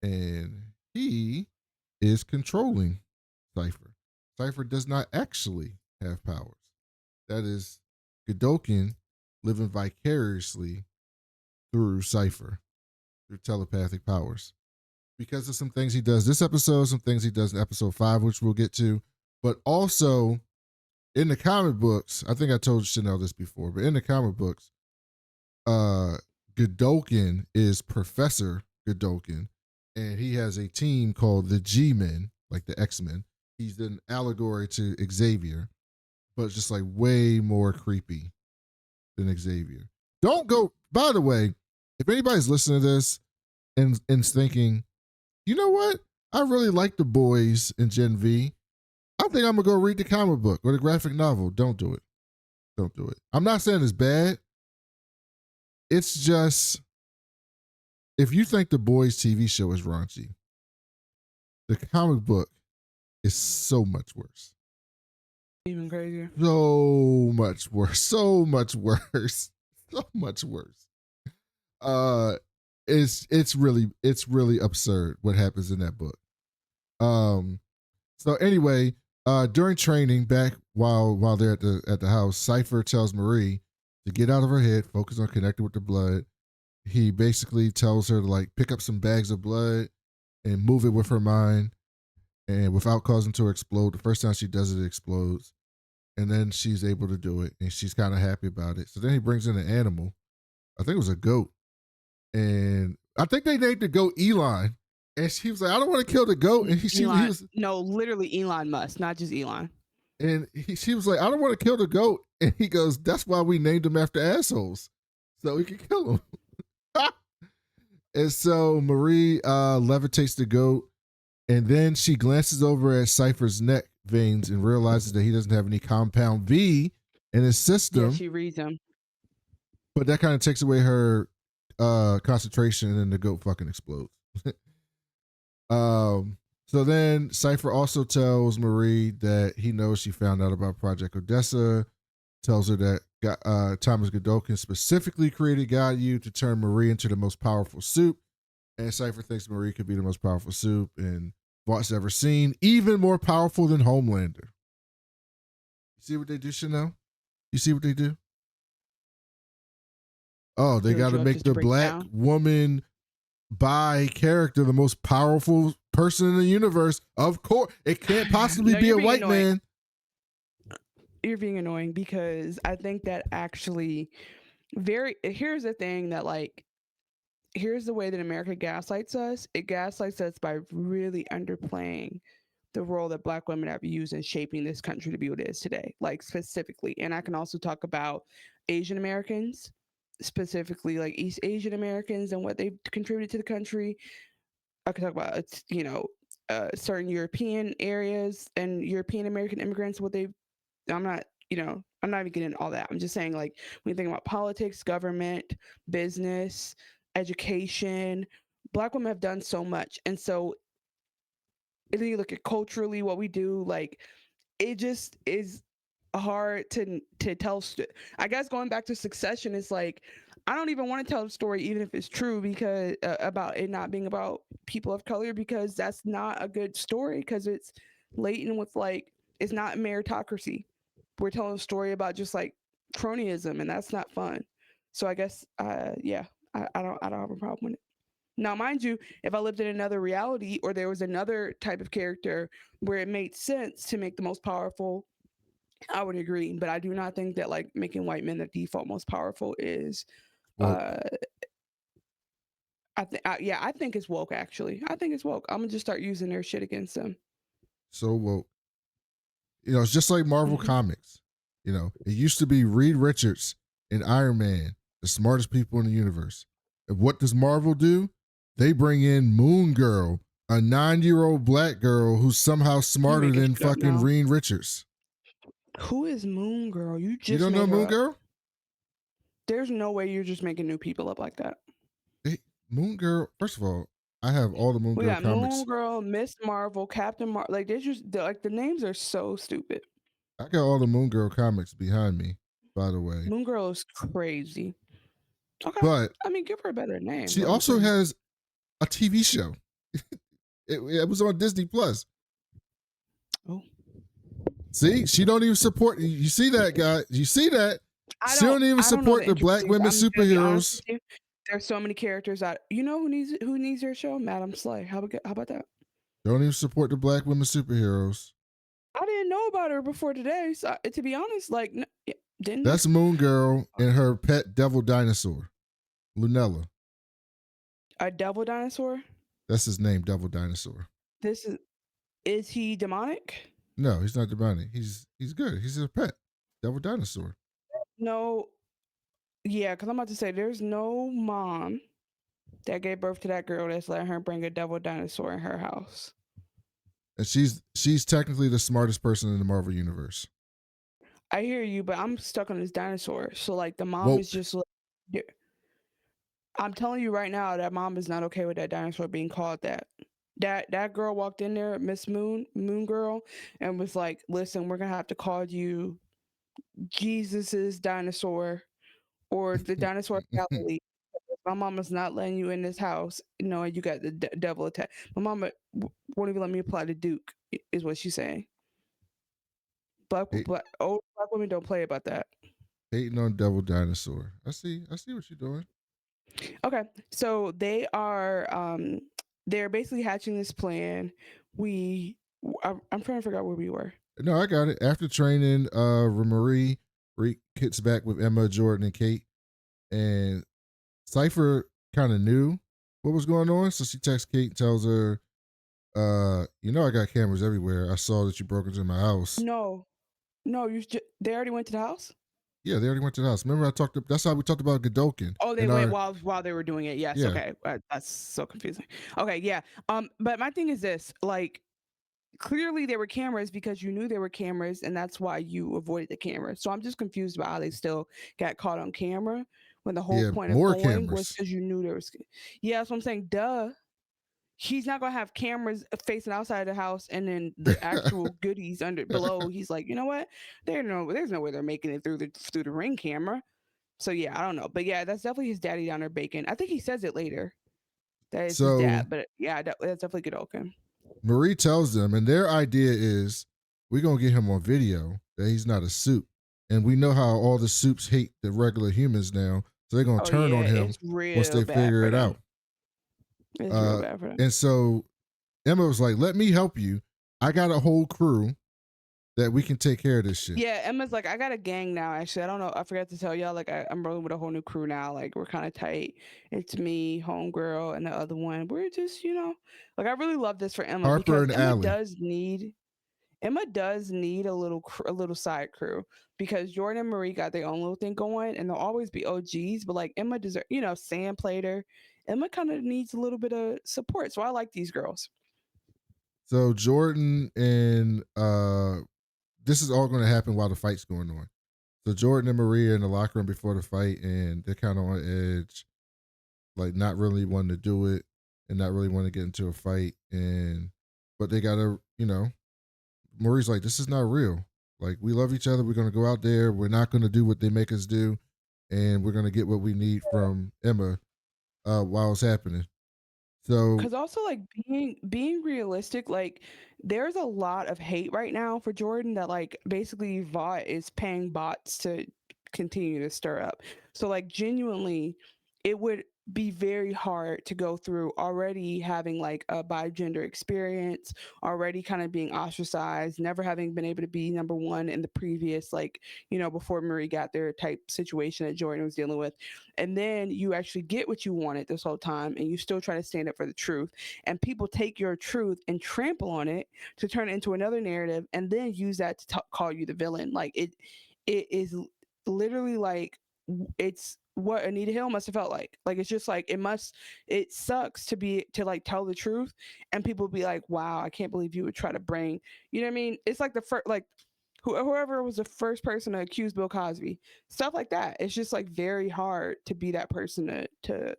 and he is controlling Cipher. Cipher does not actually have powers. That is Godolkin living vicariously through Cipher, through telepathic powers. Because of some things he does this episode, some things he does in episode 5, which we'll get to. But also, in the comic books, I think I told Chanel this before, but in the comic books, Godolkin is Professor Godolkin, and he has a team called the G-Men, like the X-Men. He's an allegory to Xavier, but just like way more creepy than Xavier. Don't go, by the way, if anybody's listening to this and thinking, you know what? I really like the boys in Gen V. I think I'm going to go read the comic book or the graphic novel. Don't do it. Don't do it. I'm not saying it's bad. It's just, if you think the boys TV show is raunchy, the comic book is so much worse. Even crazier. So much worse. So much worse. So much worse. It's really absurd what happens in that book. So anyway, during training, back while they're at the house, Cipher tells Marie to get out of her head, focus on connecting with the blood. He basically tells her to like pick up some bags of blood and move it with her mind, and without causing to explode. The first time she does it, it explodes, and then she's able to do it, and she's kind of happy about it. So then he brings in an animal. I think it was a goat, and I think they named the goat Elon. And she was like, I don't want to kill the goat. And he was no, literally Elon Musk, not just Elon. And she was like, I don't want to kill the goat. And he goes, that's why we named him after assholes, so we can kill him. And so Marie levitates the goat, and then she glances over at Cipher's neck veins and realizes that he doesn't have any compound V in his system. Yeah, she reads him. But that kind of takes away her concentration, and then the goat fucking explodes. So then Cipher also tells Marie that he knows she found out about Project Odessa, tells her that Thomas Godolkin specifically created Gallium to turn Marie into the most powerful soup. And Cipher thinks Marie could be the most powerful soup and Vaught's ever seen, even more powerful than Homelander. You see what they do, Chanel? You see what they do? Oh, they got to make the black woman bi character the most powerful person in the universe. Of course, it can't possibly be a white man. You're being annoying because I think that actually here's the thing that like, here's the way that America gaslights us. It gaslights us by really underplaying the role that Black women have used in shaping this country to be what it is today, like specifically. And I can also talk about Asian Americans, specifically like East Asian Americans and what they've contributed to the country. I could talk about, certain European areas and European American immigrants, what they've, I'm not even getting into all that. I'm just saying, like, when you think about politics, government, business, education, Black women have done so much. And so if you look at culturally what we do, like, it just is hard to tell. I guess going back to Succession, it's like, I don't even want to tell the story, even if it's true, because about it not being about people of color, because that's not a good story, because it's latent with, like, it's not meritocracy. We're telling a story about just like cronyism, and that's not fun. So I guess, I don't have a problem with it. Now, mind you, if I lived in another reality or there was another type of character where it made sense to make the most powerful, I would agree. But I do not think that like making white men the default most powerful is. I think it's woke. Actually, I think it's woke. I'm gonna just start using their shit against them. So woke. It's just like Marvel Comics. It used to be Reed Richards and Iron Man, the smartest people in the universe. And what does Marvel do? They bring in Moon Girl, a 9-year-old black girl who's somehow smarter than fucking Reed Richards. Who is Moon Girl? You don't know Moon Girl? There's no way you're just making new people up like that. Moon Girl, first of all, I have all the Moon Girl comics. Moon Girl, Miss Marvel, Captain Marvel. Like, the names are so stupid. I got all the Moon Girl comics behind me, by the way. Moon Girl is crazy. Okay. But I mean, give her a better name. She also has a TV show. it was on Disney Plus. Oh. See, she don't even support. You see that, guy? You see that? She don't even support the black women superheroes. There's so many characters that who needs their show? Madam Slay. How about that? Don't even support the black women superheroes. I didn't know about her before today. So, to be honest, like, that's Moon Girl and her pet devil dinosaur, Lunella. A devil dinosaur? That's his name, Devil Dinosaur. Is he demonic? No, he's not demonic. He's good. He's a pet, Devil Dinosaur. No. Yeah, because I'm about to say there's no mom that gave birth to that girl that's letting her bring a devil dinosaur in her house. And she's technically the smartest person in the Marvel universe. I hear you, but I'm stuck on this dinosaur. So like the mom is just like, I'm telling you right now, that mom is not okay with that dinosaur being called that. That girl walked in there, Miss Moon Girl, and was like, listen, we're gonna have to call you Jesus's dinosaur or the dinosaur of Galilee. My mama's not letting you in this house, and you got the devil attack. My mama won't even let me apply to Duke, is what she's saying. Old black women don't play about that. Hating on Devil Dinosaur. I see what you're doing. Okay, so they are they're basically hatching this plan. I'm trying to figure out where we were. No, I got it. After training, Marie gets back with Emma, Jordan, and Cate, and Cipher kind of knew what was going on, so she texts Cate and tells her, I got cameras everywhere. I saw that you broke into my house. No, they already went to the house? Yeah, they already went to the house. Remember, that's how we talked about Godolkin. Oh, they went while they were doing it. Yes. Yeah. Okay. That's so confusing. Okay. Yeah. But my thing is this, like, clearly there were cameras because you knew there were cameras, and that's why you avoided the cameras. So I'm just confused about how they still got caught on camera when the whole point of going was because you knew there was. Yeah, that's what I'm saying. Duh. he's not gonna have cameras facing outside the house and then the actual goodies under below. He's like, you know what? There's no way they're making it through the ring camera. So yeah, I don't know, but yeah, that's definitely his daddy down there baking. I think he says it later that it's his dad, but yeah, that's definitely Godolkin. Marie tells them, and their idea is, we're gonna get him on video that he's not a soup, and we know how all the soups hate the regular humans now, so they're gonna turn on him once they figure it out. It's real bad for them. And so Emma was like, "Let me help you. I got a whole crew that we can take care of this shit." Yeah, Emma's like, I got a gang now. Actually, I don't know. I forgot to tell y'all. Like, I'm rolling with a whole new crew now. Like, we're kind of tight. It's me, homegirl, and the other one. We're just, like, I really love this for Emma. Harper because and Emma Allie. Emma does need a little side crew, because Jordan and Marie got their own little thing going, and they'll always be OGs. But like Emma deserves, Sam played her. Emma kind of needs a little bit of support, so I like these girls. So Jordan and this is all going to happen while the fight's going on. So Jordan and Marie are in the locker room before the fight, and they're kind of on edge, like not really wanting to do it and not really want to get into a fight. But they gotta, Marie's like, this is not real. Like, we love each other. We're gonna go out there. We're not gonna do what they make us do, and we're gonna get what we need from Emma while it's happening. So, because also like being realistic, like there's a lot of hate right now for Jordan that like basically Vought is paying bots to continue to stir up. So like genuinely, it would be very hard to go through already having like a bigender experience, already kind of being ostracized, never having been able to be number one in the previous, like, before Marie got there type situation that Jordan was dealing with. And then you actually get what you wanted this whole time, and you still try to stand up for the truth. And people take your truth and trample on it to turn it into another narrative, and then use that to call you the villain. Like it is literally like it's what Anita Hill must have felt like. Like it's just like it sucks to like tell the truth, and people be like, wow, I can't believe you would try to bring, you know what I mean? It's like the first, like whoever was the first person to accuse Bill Cosby, stuff like that. It's just like very hard to be that person to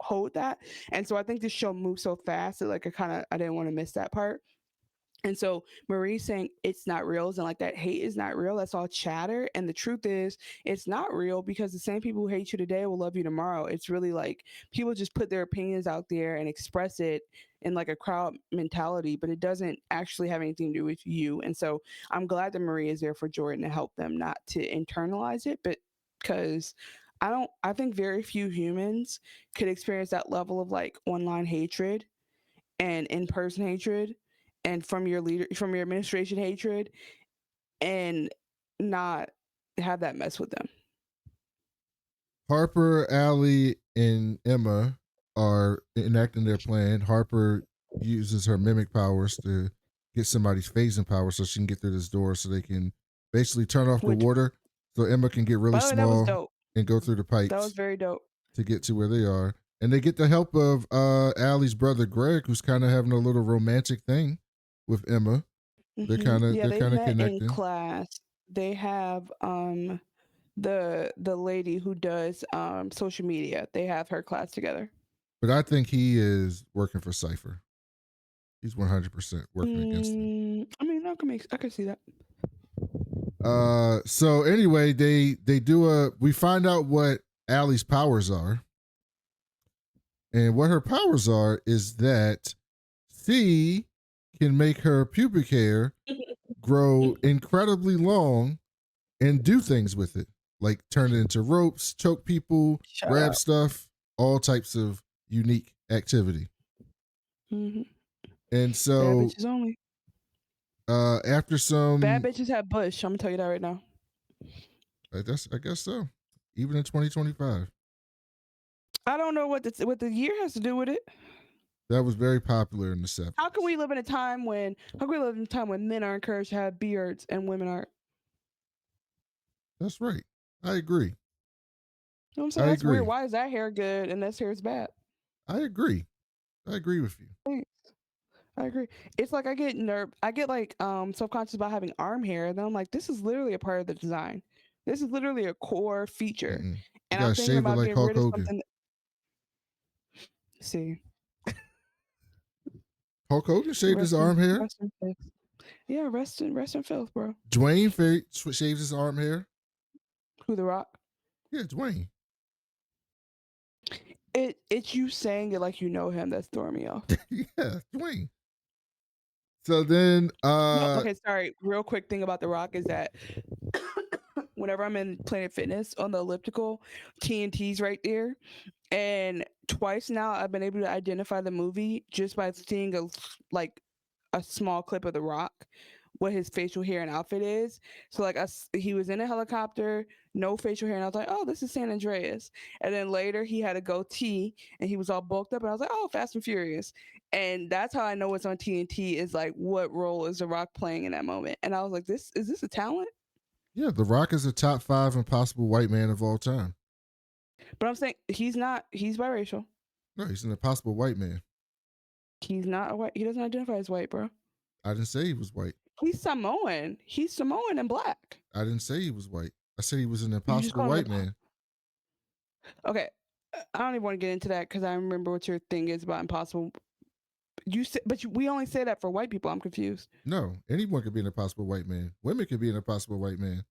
hold that. And so I think this show moves so fast that like I didn't want to miss that part. And so Marie saying it's not real, and like that hate is not real. That's all chatter. And the truth is, it's not real, because the same people who hate you today will love you tomorrow. It's really like people just put their opinions out there and express it in like a crowd mentality, but it doesn't actually have anything to do with you. And so I'm glad that Marie is there for Jordan to help them not to internalize it, but because I think very few humans could experience that level of like online hatred and in-person hatred, and from your administration hatred, and not have that mess with them. Harper, Allie, and Emma are enacting their plan. Harper uses her mimic powers to get somebody's phasing power so she can get through this door, so they can basically turn off the water so Emma can get really small and go through the pipes. That was very dope. To get to where they are. And they get the help of Allie's brother Greg, who's kind of having a little romantic thing with Emma. Mm-hmm. They're kind of connecting in class. They have the lady who does social media. They have her class together. But I think he is working for Cipher. He's 100% working against them. I mean, I can see that. So anyway, we find out what Allie's powers are. And what her powers are is that she can make her pubic hair grow incredibly long and do things with it, like turn it into ropes, choke people, grab stuff, all types of unique activity. Mm-hmm. And so, bad bitches only. After some bad bitches have bush, I'm gonna tell you that right now. I guess so. Even in 2025. I don't know what the year has to do with it. That was very popular in the 70s. How can we live in a time when men are encouraged to have beards and women aren't? That's right. I agree. You know what I'm saying? That's weird. Why is that hair good and this hair is bad? I agree. I agree with you. Thanks. I agree. It's like I get like self-conscious about having arm hair, and then I'm like, this is literally a part of the design. This is literally a core feature. Mm-mm. And I'm thinking about getting rid of something. See. Hulk Hogan shaved his arm hair. Rest in filth. Yeah, rest in filth, bro. Dwayne shaves his arm hair. Who, The Rock? Yeah, Dwayne. It's you saying it like you know him that's throwing me off. Yeah, Dwayne. So then No, okay, sorry. Real quick thing about The Rock is that whenever I'm in Planet Fitness on the elliptical, TNT's right there. And twice now I've been able to identify the movie just by seeing a small clip of The Rock, what his facial hair and outfit is. So like he was in a helicopter, no facial hair, and I was like, oh, this is San Andreas. And then later he had a goatee and he was all bulked up, and I was like, oh, Fast and Furious. And that's how I know it's on TNT, is like, what role is The Rock playing in that moment? And I was like, is this a talent? Yeah, The Rock is a top 5 impossible white man of all time. But I'm saying he's biracial. No, he's an impossible white man. He's not a white. He doesn't identify as white, bro. I didn't say he was white. He's Samoan. He's Samoan and black. I didn't say he was white. I said he was an impossible white man. Okay. I don't even want to get into that because I remember what your thing is about impossible. We only say that for white people. I'm confused. No, anyone could be an impossible white man. Women could be an impossible white man.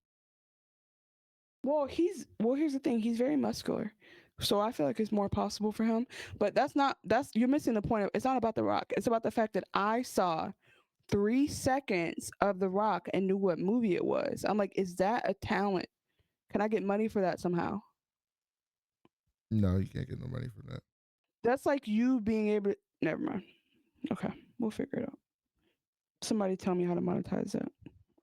Well, here's the thing. He's very muscular. So I feel like it's more possible for him. But you're missing the point. It's not about The Rock. It's about the fact that I saw 3 seconds of The Rock and knew what movie it was. I'm like, is that a talent? Can I get money for that somehow? No, you can't get no money for that. That's like you being able to... Never mind. Okay, we'll figure it out. Somebody tell me how to monetize that.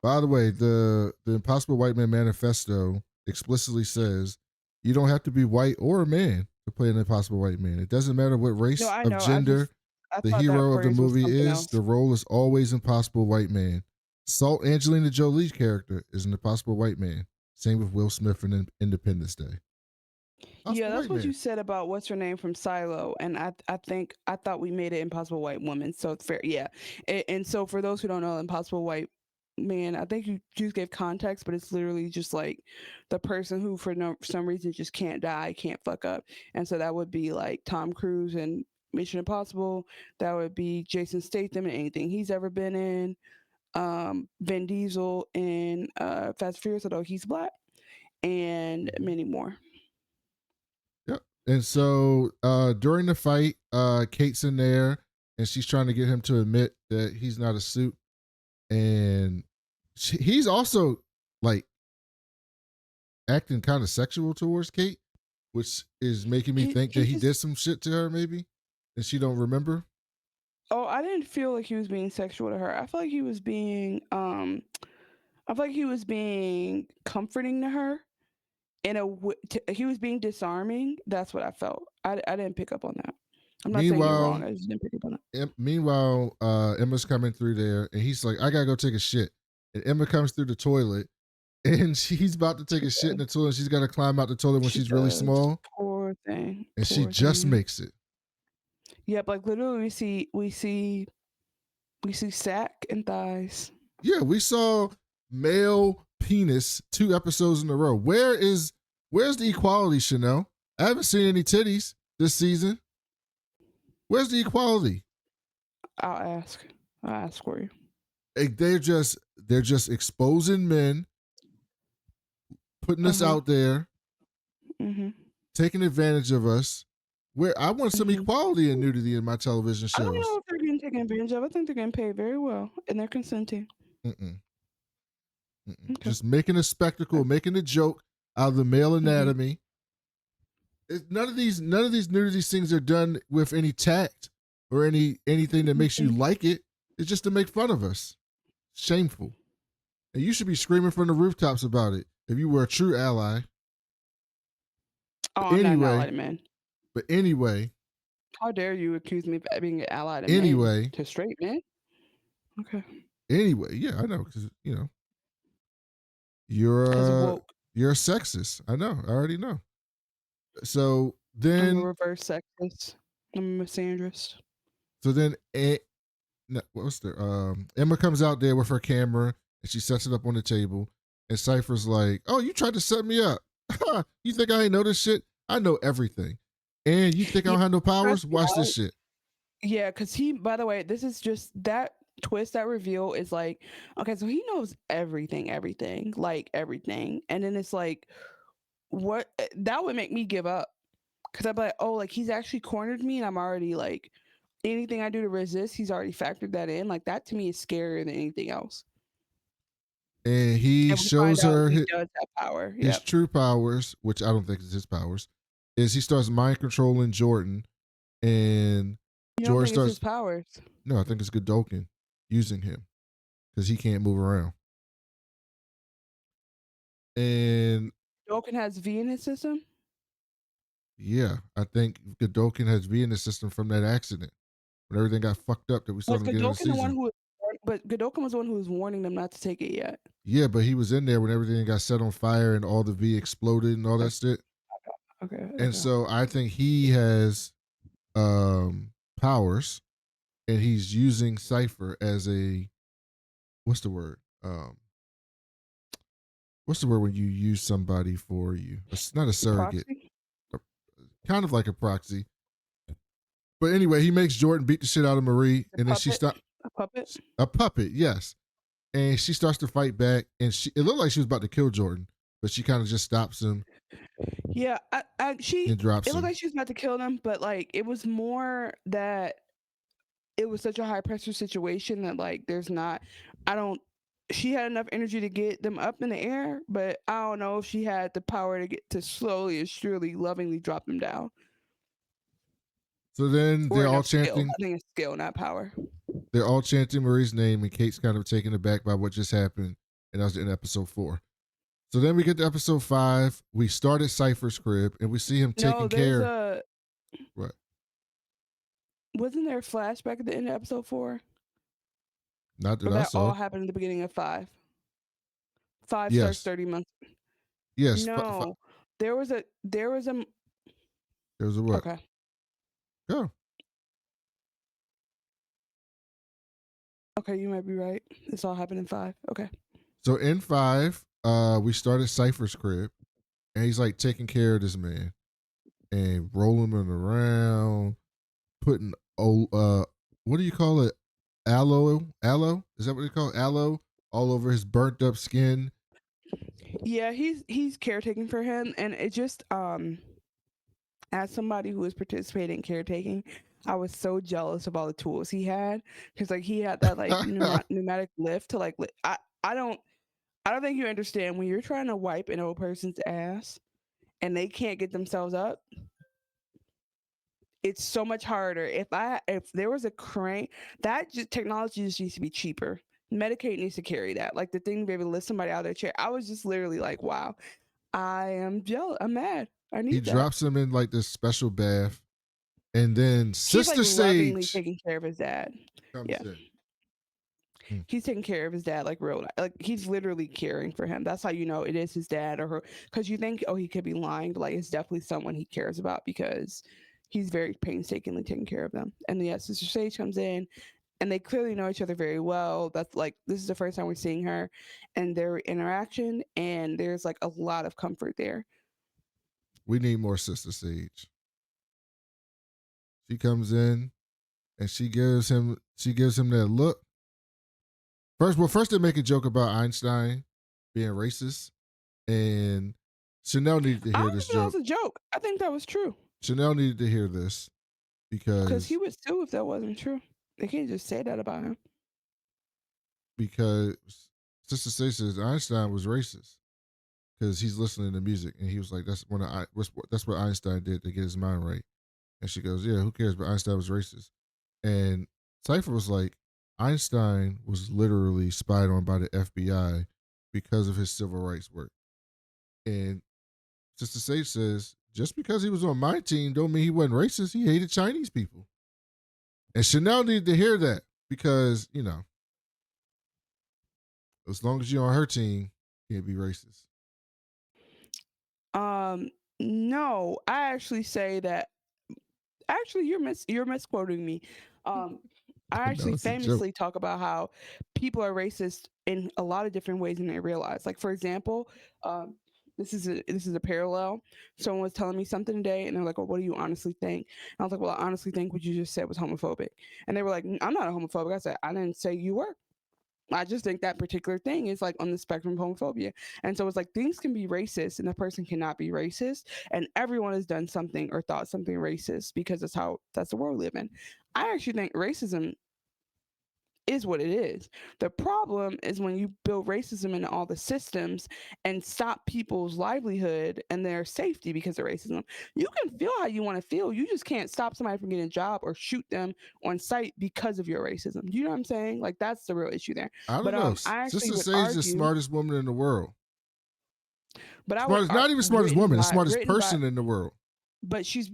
By the way, the Impossible White Man Manifesto explicitly says you don't have to be white or a man to play an impossible white man. It doesn't matter what race of gender the hero of the movie is. The role is always impossible white man. Salt Angelina Jolie's character is an impossible white man. Same with Will Smith in Independence Day. Yeah, that's what you said about what's her name from Silo, and I thought we made it impossible white woman, so it's fair. Yeah, and so for those who don't know, impossible white man, I think you just gave context, but it's literally just like the person who for some reason just can't die, can't fuck up, and so that would be like Tom Cruise in Mission Impossible. That would be Jason Statham in anything he's ever been in. Vin Diesel in Fast and Furious, although he's black, and many more. And so during the fight, Cate's in there and she's trying to get him to admit that he's not a suit. And he's also like acting kind of sexual towards Cate, which is making me think that he did some shit to her maybe and she don't remember. Oh, I didn't feel like he was being sexual to her. I feel like he was being comforting to her. He was being disarming. That's what I felt. I didn't pick up on that. I'm not saying you're wrong. I just didn't pick up on that. Meanwhile, Emma's coming through there, and he's like, "I gotta go take a shit." And Emma comes through the toilet, and she's about to take a shit in the toilet. She's got to climb out the toilet when she's really small. Poor thing. And she just makes it. Yep, like literally, we see sack and thighs. Yeah, we saw male penis 2 episodes in a row. Where's the equality, Chanel? I haven't seen any titties this season. Where's the equality? I'll ask for you. They're just exposing men, putting us out there, taking advantage of us. Where I want some equality and nudity in my television shows. I don't know if they're getting taken advantage of. I think they're getting paid very well, and they're consenting. Okay. Just making a spectacle, making a joke out of the male anatomy. None of these nudity things are done with any tact or anything that makes you like it. It's just to make fun of us. Shameful. And you should be screaming from the rooftops about it if you were a true ally. Oh, I'm not an ally to men. But anyway. How dare you accuse me of being an ally to men? To straight men? Okay. Anyway, yeah, I know, because, you know. You're a sexist. I know. I already know. So then... I'm a reverse sexist. I'm a misandrist. So then... Emma comes out there with her camera and she sets it up on the table and Cipher's like, "Oh, you tried to set me up. You think I ain't know this shit? I know everything. And you think I don't have no powers? Watch this shit." Yeah, because he, by the way, this is just that twist, that reveal is like, okay, so he knows everything, like everything. And then it's like, what that would make me give up. Cause I'm like, oh, like he's actually cornered me and I'm already like, anything I do to resist, he's already factored that in. Like that to me is scarier than anything else. And he And we find shows out her he does have power. his Yep. true powers, which I don't think is his powers, is he starts mind controlling Jordan, and You don't Jordan think it's his starts. powers? No, I think it's Godolkin using him because he can't move around. And Godolkin has V in his system? yeah, I think Godolkin has V in the system from that accident when everything got fucked up that we saw in the beginning of the season. But Godolkin was the one who was warning them not to take it yet. Yeah, but he was in there when everything got set on fire and all the V exploded and all that shit. Okay. And so I think he has powers, and he's using Cipher as a what's the word? What's the word when you use somebody for you? It's not a surrogate. Kind of like a proxy. But anyway, he makes Jordan beat the shit out of Marie, and then she stops. A puppet? A puppet, yes. And she starts to fight back, and it looked like she was about to kill Jordan, but she kind of just stops him. Yeah, she and drops it looked him. like she was about to kill him, but like it was more that it was such a high pressure situation that like she had enough energy to get them up in the air, but I don't know if she had the power to get to slowly and surely lovingly drop them down. So then they're all chanting. I think it's skill, not power. They're all chanting Marie's name, and Kate's kind of taken aback by what just happened. And that was in episode 4. So then we get to episode 5. We start at Cipher's crib, and we see him taking care. What? Wasn't there a flashback at the end of episode 4? Not that I saw. All happened in the beginning of 5. 5 yes. starts 30 months. Yes. No, there was a. There was a what? Okay. Go. Okay, you might be right. This all happened in 5. Okay. So in 5, we started Cipher's crib, and he's like taking care of this man and rolling him around, putting what do you call it? Aloe? Is that what you call it? Aloe all over his burnt up skin. Yeah, he's caretaking for him, and it just as somebody who was participating in caretaking, I was so jealous of all the tools he had, because like he had that like pneumatic lift to like I don't think you understand when you're trying to wipe an old person's ass and they can't get themselves up. It's so much harder. If there was a crane, technology just needs to be cheaper. Medicaid needs to carry that. Like the thing to be able to lift somebody out of their chair. I was just literally like, wow, I am jealous. I'm mad. I need He that. drops him in like this special bath, and then Sister like Sage lovingly taking care of his dad. comes in. He's taking care of his dad like real, like he's literally caring for him. That's how you know it is his dad or her, because you think, oh, he could be lying, but like it's definitely someone he cares about because he's very painstakingly taking care of them. And yes, Sister Sage comes in, and they clearly know each other very well. That's like this is the first time we're seeing her and their interaction, and there's like a lot of comfort there. We need more Sister Sage. She comes in, and she gives him that look. First they make a joke about Einstein being racist, and Chanel needed to hear this joke. That was a joke. I think that was true. Chanel needed to hear this because he would sue if that wasn't true. They can't just say that about him. Because Sister Sage says Einstein was racist because he's listening to music, and he was like, that's what Einstein did to get his mind right. And she goes, yeah, who cares? But Einstein was racist. And Cipher was like, Einstein was literally spied on by the FBI because of his civil rights work. And Sister Sage says, just because he was on my team don't mean he wasn't racist. He hated Chinese people. And Chanel needed to hear that because, you know, as long as you're on her team, you can't be racist. No, I actually say that. Actually, you're misquoting me. I actually famously talk about how people are racist in a lot of different ways than they realize. Like, for example, this is a parallel. Someone was telling me something today, and they're like, "Well, what do you honestly think?" And I was like, "Well, I honestly think what you just said was homophobic." And they were like, "I'm not a homophobic." I said, "I didn't say you were. I just think that particular thing is like on the spectrum of homophobia." And so it's like things can be racist and a person cannot be racist. And everyone has done something or thought something racist because that's the world we live in. I actually think racism is what it is. The problem is when you build racism into all the systems and stop people's livelihood and their safety because of racism. You can feel how you want to feel. You just can't stop somebody from getting a job or shoot them on sight because of your racism. Do you know what I'm saying? Like that's the real issue there. I don't But know. I actually Sister would Sage is the argue, smartest woman in the world. but I would Smartest, not even smartest woman, the smartest written person by, in the world. but she's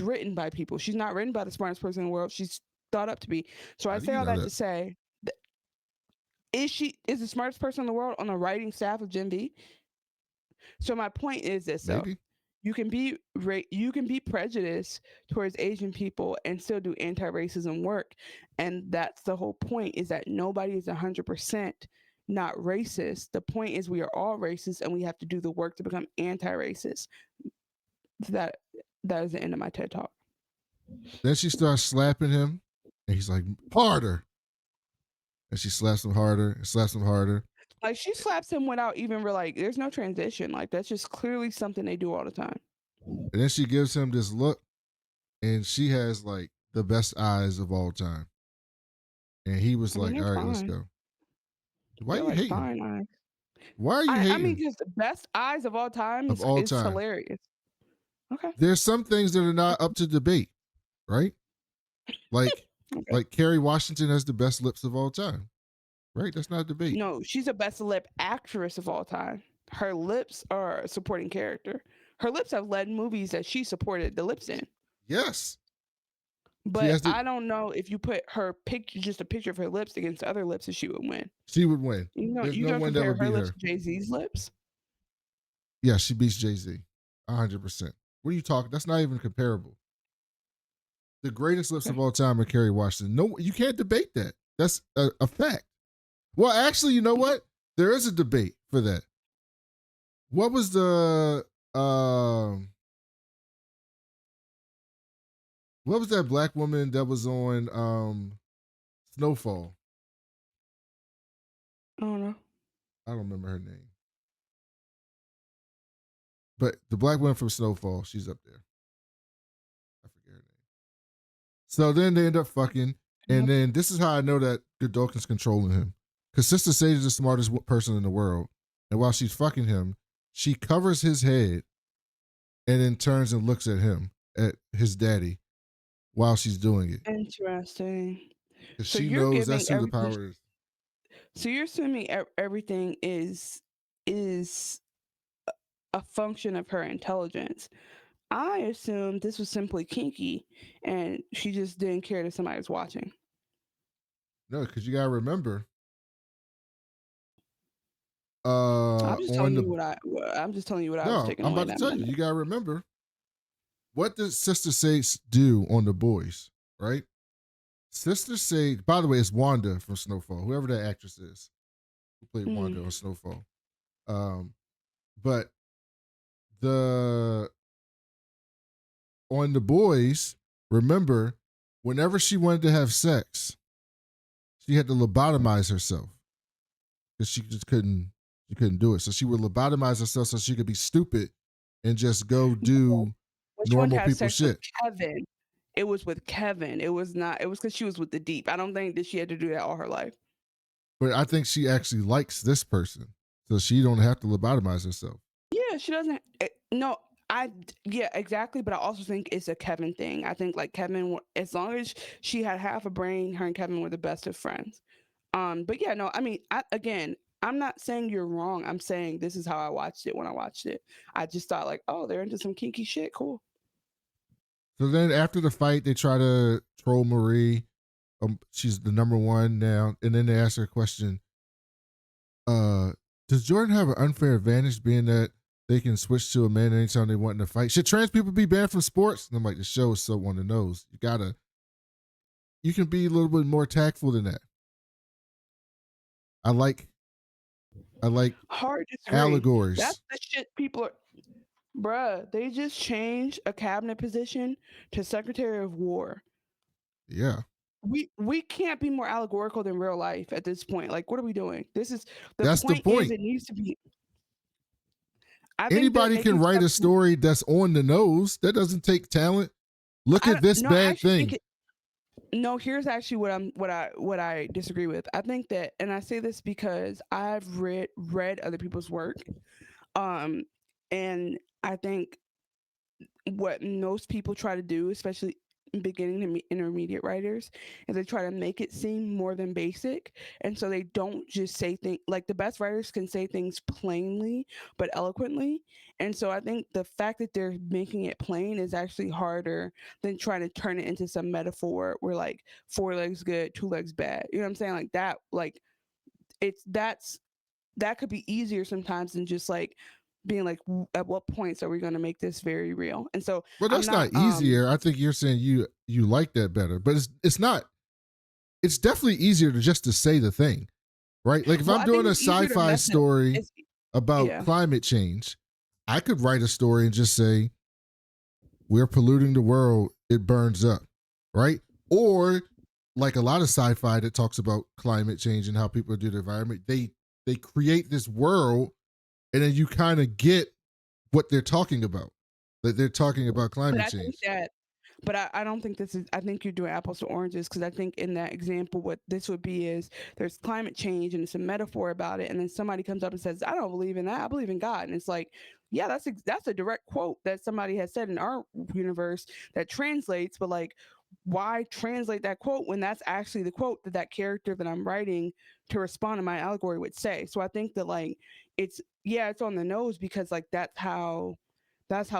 written by people. She's not written by the smartest person in the world. She's thought up to be. So I How do say you all know that that? to say, is the smartest person in the world on the writing staff of Gen V? So my point is this, though. Maybe. You can be prejudiced towards Asian people and still do anti-racism work, and that's the whole point. Is that nobody is 100% not racist. The point is we are all racist, and we have to do the work to become anti-racist. That is the end of my TED talk. Then she starts slapping him, and he's like, harder. And she slaps him harder and slaps him harder. Like she slaps him without even like there's no transition. Like that's just clearly something they do all the time. And then she gives him this look, and she has like the best eyes of all time. And he was like, all right, let's go. Why are you hating? Fine. Why are you hating? I mean, because the best eyes of all time is hilarious. Okay. There's some things that are not up to debate, right? Like, like Kerry Washington has the best lips of all time, right? That's not a debate. No, she's the best lip actress of all time. Her lips are a supporting character. Her lips have led movies that she supported the lips in. Yes. But I don't know if you put her picture, just a picture of her lips against other lips, if she would win. She would win. You know, There's you no don't one that compare would her beat lips her. to Jay-Z's lips. Yeah, she beats Jay-Z 100%. What are you talking? That's not even comparable. The greatest lips of all time are Kerry Washington. No, you can't debate that. That's a fact. Well, actually, you know what? There is a debate for that. What was the what was that black woman that was on Snowfall? I don't know. I don't remember her name. But the black woman from Snowfall, she's up there. I forget her name. So then they end up fucking, and then this is how I know that Godolkin's controlling him. Because Sister Sage is the smartest person in the world. And while she's fucking him, she covers his head and then turns and looks at him, at his daddy, while she's doing it. Interesting. Because she knows that's who the power is. So you're assuming everything is a function of her intelligence. I assumed this was simply kinky and she just didn't care that somebody was watching. No, because you gotta remember. I'm just telling you what I was taking away. I'm about to tell you. You gotta remember. What did Sister Sage do on the boys, right? Sister Sage, by the way, it's Wanda from Snowfall, whoever that actress is who played Wanda on Snowfall. But on the boys, remember, whenever she wanted to have sex, she had to lobotomize herself because she just couldn't do it. So she would lobotomize herself so she could be stupid and just go do normal people shit. Kevin. It was with Kevin. It was not. It was because she was with the Deep. I don't think that she had to do that all her life. But I think she actually likes this person, so she don't have to lobotomize herself. Yeah, she doesn't. No, yeah, exactly. But I also think it's a Kevin thing. I think like Kevin, as long as she had half a brain, her and Kevin were the best of friends. But yeah, no, I mean, I'm not saying you're wrong. I'm saying this is how I watched it when I watched it. I just thought like, oh, they're into some kinky shit. Cool. So then after the fight, they try to troll Marie. She's the number one now. And then they ask her a question. Does Jordan have an unfair advantage being that they can switch to a man anytime they want in a fight? Should trans people be banned from sports? And I'm like, the show is so on the nose. You can be a little bit more tactful than that. I like I like hard disagree. allegories. That's the shit people are. Bruh, they just changed a cabinet position to Secretary of War. Yeah. We can't be more allegorical than real life at this point. Like, what are we doing? That's the point. Is it needs to be. Anybody can write a story that's on the nose. That doesn't take talent. Look at this bad thing. No, here's actually what I disagree with. I think that, and I say this because I've read other people's work, and I think what most people try to do, especially beginning and intermediate writers, is they try to make it seem more than basic, and so they don't just say things. Like, the best writers can say things plainly but eloquently, and so I think the fact that they're making it plain is actually harder than trying to turn it into some metaphor where, like, 4 legs good, 2 legs bad. You know what I'm saying? Like that. Like, that could be easier sometimes than just like being like, at what points are we going to make this very real? And so, well, that's not easier. I think you're saying you like that better, but it's not. It's definitely easier to say the thing, right? Like, if I'm doing a sci-fi story about climate change, I could write a story and just say, we're polluting the world, it burns up, right? Or like a lot of sci-fi that talks about climate change and how people do the environment, they create this world, and then you kind of get what they're talking about. That they're talking about climate change. But I don't think this is, I think you're doing apples to oranges, because I think in that example, what this would be is there's climate change and it's a metaphor about it. And then somebody comes up and says, I don't believe in that. I believe in God. And it's like, yeah, that's a direct quote that somebody has said in our universe that translates, but like, why translate that quote when that's actually the quote that character that I'm writing to respond to my allegory would say? So I think that, like, it's on the nose, because like that's how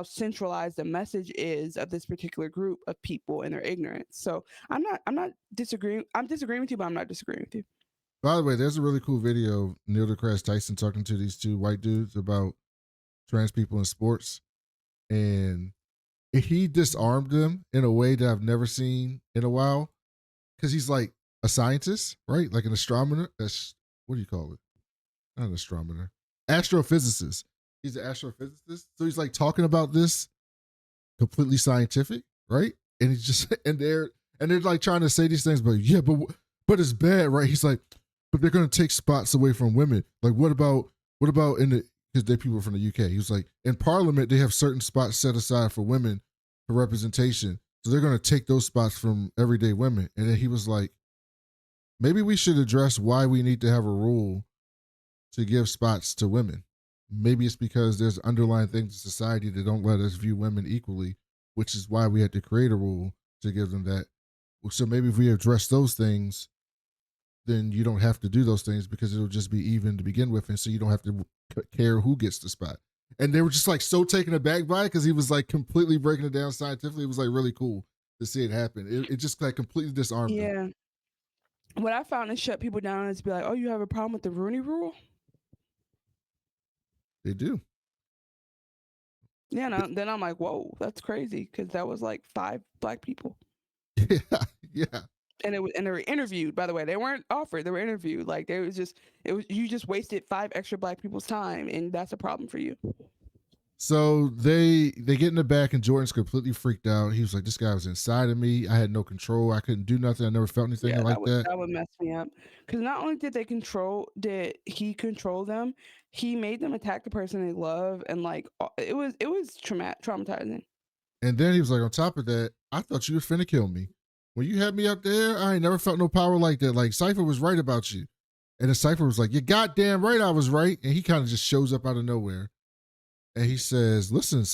centralized the message is of this particular group of people and their ignorance. So I'm not disagreeing. I'm disagreeing with you, but I'm not disagreeing with you. By the way, there's a really cool video of Neil deGrasse Tyson talking to these 2 white dudes about trans people in sports, and he disarmed them in a way that I've never seen in a while, because he's like a scientist, right? Like an astronomer. That's, what do you call it? Not an astronomer. Astrophysicist. He's an astrophysicist. So he's like talking about this completely scientific, right? And he's just, and they're like trying to say these things, but yeah, but it's bad, right? He's like, but they're going to take spots away from women. Like, what about in the, because they're people from the UK. He was like, in Parliament, they have certain spots set aside for women for representation. So they're going to take those spots from everyday women. And then he was like, maybe we should address why we need to have a rule to give spots to women. Maybe it's because there's underlying things in society that don't let us view women equally, which is why we had to create a rule to give them that. So maybe if we address those things, then you don't have to do those things, because it'll just be even to begin with. And so you don't have to care who gets the spot. And they were just like so taken aback by it, because he was like completely breaking it down scientifically. It was like really cool to see it happen. It just like completely disarmed them. What I found to shut people down is be like, oh, you have a problem with the Rooney Rule? They do. Yeah, no, then I'm like, whoa, that's crazy, because that was like 5 black people. Yeah. And they were interviewed, by the way. They weren't offered, they were interviewed. Like, you just wasted 5 extra black people's time, and that's a problem for you. So they get in the back, and Jordan's completely freaked out. He was like, this guy was inside of me. I had no control. I couldn't do nothing. I never felt anything like that. That would mess me up. Because not only did he control them, he made them attack the person they love, and like it was traumatizing. And then he was like, on top of that, I thought you were finna kill me. When you had me up there, I ain't never felt no power like that. Like, Cipher was right about you. And then Cipher was like, you're goddamn right I was right. And he kind of just shows up out of nowhere. And he says, listen,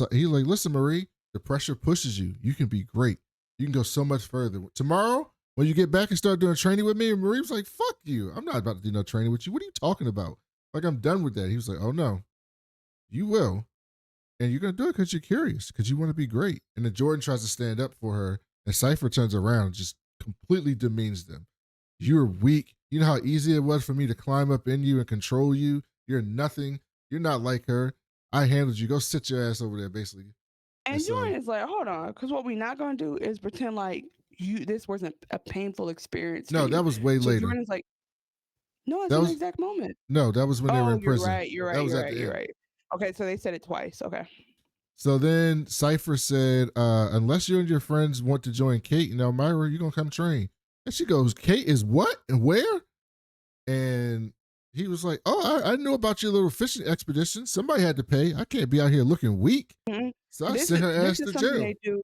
Marie, the pressure pushes you. You can be great. You can go so much further. Tomorrow, when you get back and start doing training with me, and Marie was like, fuck you. I'm not about to do no training with you. What are you talking about? Like, I'm done with that. He was like, oh no, you will. And you're going to do it because you're curious, because you want to be great. And then Jordan tries to stand up for her, and Cipher turns around and just completely demeans them. You're weak. You know how easy it was for me to climb up in you and control you? You're nothing. You're not like her. I handled you. Go sit your ass over there, basically. And Jordan is like, hold on, because what we're not going to do is pretend like this wasn't a painful experience. No, that was way later. Jordan's like, No, it's That in the was exact moment. no, that was when they were Oh, in prison. you're That right, was you're at right, the you're end. right. Okay, so they said it twice. Okay. So then Cipher said, unless you and your friends want to join Cate and Elmira, you're gonna come train. And she goes, Cate is what and where? And he was like, oh, I knew about your little fishing expedition. Somebody had to pay. I can't be out here looking weak. Mhm. So I sent her ass to Something jail. they do.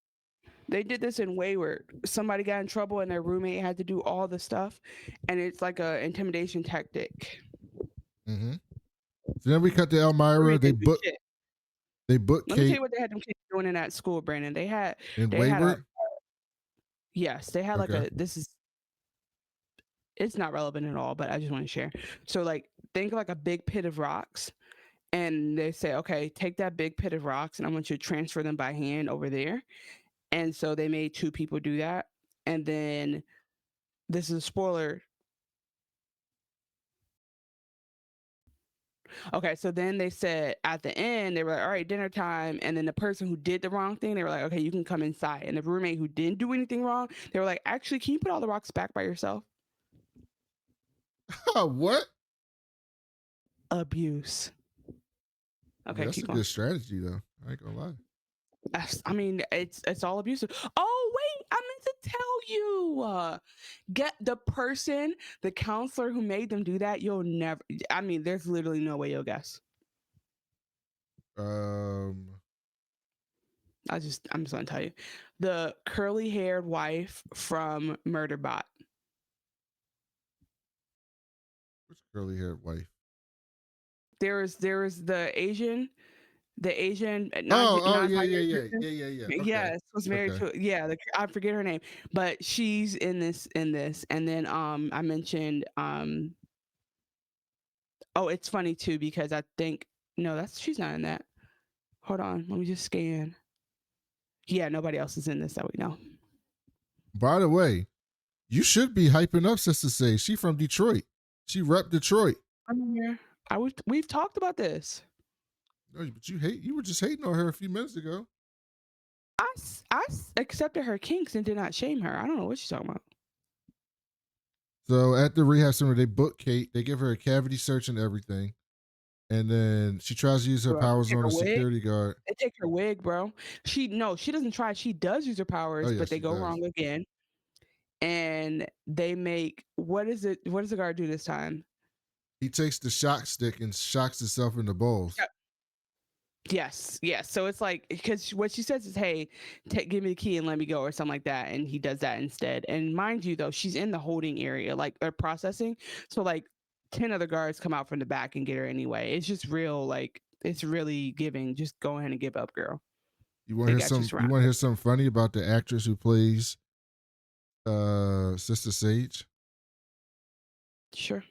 They did this in Wayward. Somebody got in trouble and their roommate had to do all the stuff, and it's like a intimidation tactic. Mm-hmm. So then we cut to Roommate Elmira. didn't do shit. They booked Let me tell Cate you what they had them kids doing in that school, Brandon. in They had a Wayward. yes, they had like Okay. it's not relevant at all, but I just want to share. So like think of like a big pit of rocks, and they say, okay, take that big pit of rocks and I want you to transfer them by hand over there. And so they made 2 people do that. And then this is a spoiler. Okay, so then they said at the end, they were like, all right, dinner time. And then the person who did the wrong thing, they were like, okay, you can come inside. And the roommate who didn't do anything wrong, they were like, actually, can you put all the rocks back by yourself? What? Abuse. Okay, Yeah, that's keep a going. good strategy, though. I ain't gonna lie. I mean, it's all abusive. Oh wait, I meant to tell you. Get the person, the counselor who made them do that. You'll never. I mean, there's literally no way you'll guess. Um, I'm just gonna tell you, the curly-haired wife from Murderbot. which curly-haired wife? There was the Asian. Oh, yeah. Okay. Yes, was married Okay. to I forget her name, but she's in this, and then I mentioned oh, it's funny too because I think no, she's not in that. Hold on, let me just scan. Yeah, nobody else is in this that we know. By the way, you should be hyping up Sister Sage. She from Detroit. She rep Detroit. I'm here. We've talked about this. No, but you were just hating on her a few minutes ago. I accepted her kinks and did not shame her. I don't know what she's talking about. So at the rehab center, they book Cate. They give her a cavity search and everything. And then she tries to use her powers on a security guard. They take her wig, bro. She doesn't try. She does use her powers, but they go wrong again. And they make what does the guard do this time? He takes the shock stick and shocks himself in the balls. Yes. So it's like, because what she says is, hey, give me the key and let me go, or something like that. And he does that instead. And mind you, though, she's in the holding area, like processing. So like 10 other guards come out from the back and get her anyway. It's just real, like, it's really giving. Just go ahead and give up, girl. You want to hear something funny about the actress who plays Sister Sage? Sure.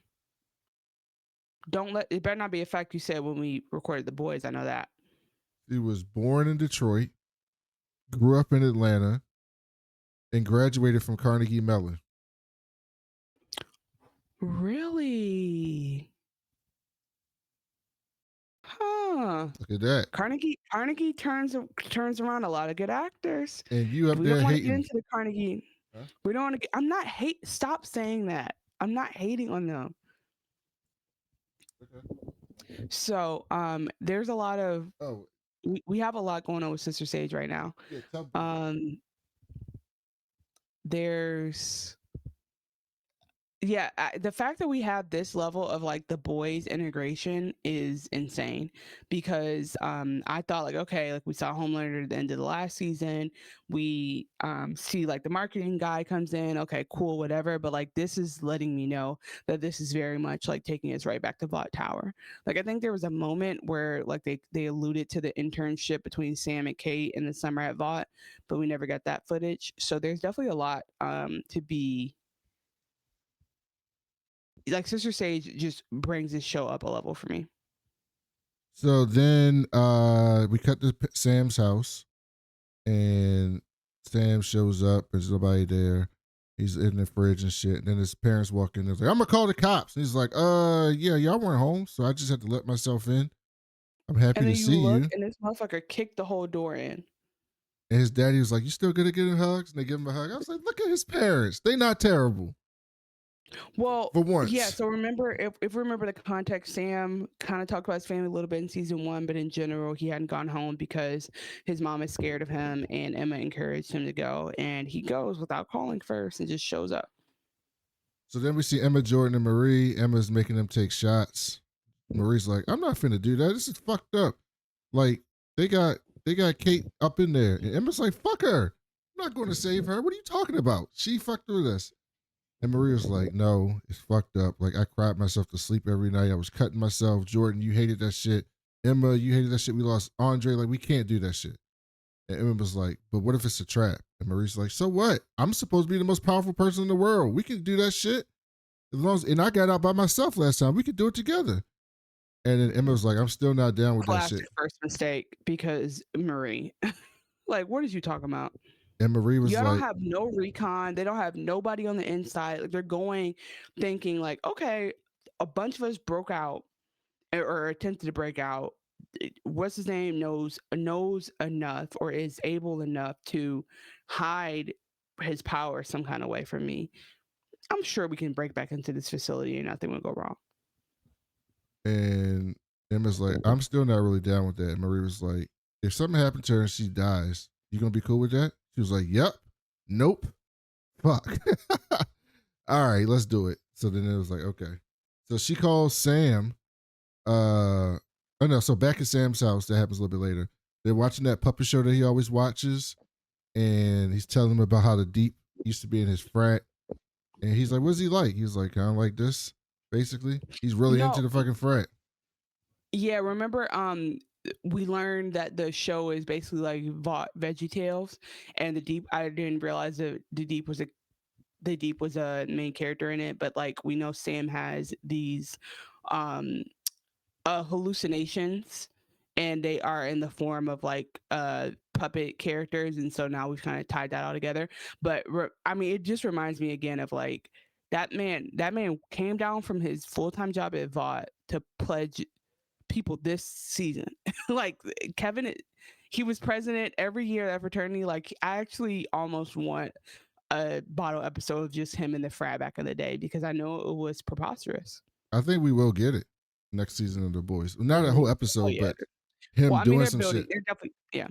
It better not be a fact you said when we recorded The Boys. I know that. She was born in Detroit, grew up in Atlanta, and graduated from Carnegie Mellon. Really? Huh. Look at that. Carnegie turns around a lot of good actors. And you up we there don't hating. Get into the Carnegie. Huh? We don't want to. I'm not hate. Stop saying that. I'm not hating on them. Okay. So, there's a lot of. Oh. We have a lot going on with Sister Sage right now. Yeah, there's. Yeah, the fact that we have this level of like the boys integration is insane, because I thought like, okay, like we saw Homelander at the end of the last season, we see like the marketing guy comes in, okay, cool, whatever, but like this is letting me know that this is very much like taking us right back to Vought Tower. Like I think there was a moment where like they alluded to the internship between Sam and Cate in the summer at Vought, but we never got that footage. So there's definitely a lot to be. Like Sister Sage just brings this show up a level for me. So then we cut to Sam's house, and Sam shows up. There's nobody there. He's in the fridge and shit. And then his parents walk in. They're like, "I'm gonna call the cops." And he's like, yeah, y'all weren't home, so I just had to let myself in. I'm happy to see you." And this motherfucker kicked the whole door in. And his daddy was like, "You still gonna get him hugs?" And they give him a hug. I was like, "Look at his parents. They not terrible." Well, For once. yeah. So remember, if we remember the context, Sam kind of talked about his family a little bit in season 1, but in general, he hadn't gone home because his mom is scared of him, and Emma encouraged him to go, and he goes without calling first and just shows up. So then we see Emma, Jordan, and Marie. Emma's making them take shots. Marie's like, I'm not finna do that. This is fucked up. Like, they got Cate up in there. And Emma's like, fuck her. I'm not going to save her. What are you talking about? She fucked with us. And Marie was like, no, it's fucked up. Like, I cried myself to sleep every night. I was cutting myself. Jordan, you hated that shit. Emma, you hated that shit. We lost Andre. Like, we can't do that shit. And Emma was like, but what if it's a trap? And Marie's like, so what? I'm supposed to be the most powerful person in the world. We can do that shit. As long as, and I got out by myself last time. We could do it together. And then Emma was like, I'm still not down with that shit. First mistake, because Marie. Like, what are you talking about? And Marie was Y'all like, don't have no recon. They don't have nobody on the inside. Like, they're going thinking like, okay, a bunch of us broke out or attempted to break out. What's his name knows enough or is able enough to hide his power some kind of way from me. I'm sure we can break back into this facility and nothing will go wrong. And Emma's like, I'm still not really down with that. And Marie was like, if something happened to her and she dies, you gonna be cool with that? She was like, yep. Nope. Fuck. All right, let's do it. So then it was like, okay. So she calls Sam. So back at Sam's house, that happens a little bit later. They're watching that puppet show that he always watches. And he's telling them about how the Deep used to be in his frat. And he's like, what's he like? He's like, kind of like this, basically. He's really into the fucking frat. Yeah, remember we learned that the show is basically like VeggieTales, and the Deep, I didn't realize that the Deep was a main character in it, but like we know Sam has these hallucinations, and they are in the form of like puppet characters, and so now we've kind of tied that all together. But I mean, it just reminds me again of like that man came down from his full-time job at Vought to pledge people this season. Like Kevin, he was president every year at fraternity. Like I actually almost want a bottle episode of just him in the frat back in the day, because I know it was preposterous. I think we will get it next season of The Boys. Not a whole episode, but him doing some shit. They're definitely, yeah.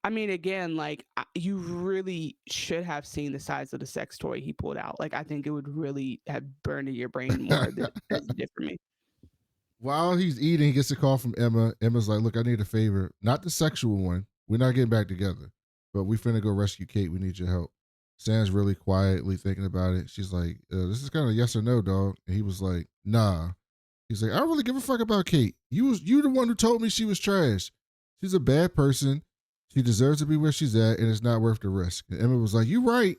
I mean, again, like you really should have seen the size of the sex toy he pulled out. Like I think it would really have burned in your brain more than it did for me. While he's eating, he gets a call from Emma. Emma's like, look, I need a favor. Not the sexual one. We're not getting back together. But we finna go rescue Cate. We need your help. Sam's really quietly thinking about it. She's like, this is kind of yes or no, dog. And he was like, nah. He's like, I don't really give a fuck about Cate. You the one who told me she was trash. She's a bad person. She deserves to be where she's at, and it's not worth the risk. And Emma was like, you right.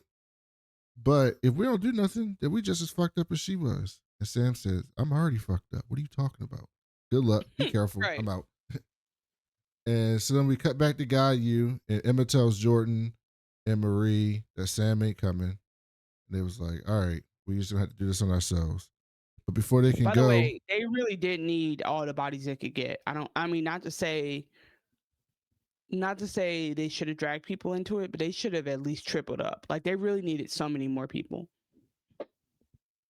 But if we don't do nothing, then we just as fucked up as she was. And Sam says, I'm already fucked up. What are you talking about? Good luck. Be careful. Right. I'm out. And so then we cut back to Guy U, and Emma tells Jordan and Marie that Sam ain't coming. And they was like, all right, we just gonna have to do this on ourselves. But before they can go. By the way, they really did need all the bodies they could get. I mean, not to say they should have dragged people into it, but they should have at least tripled up. Like they really needed so many more people.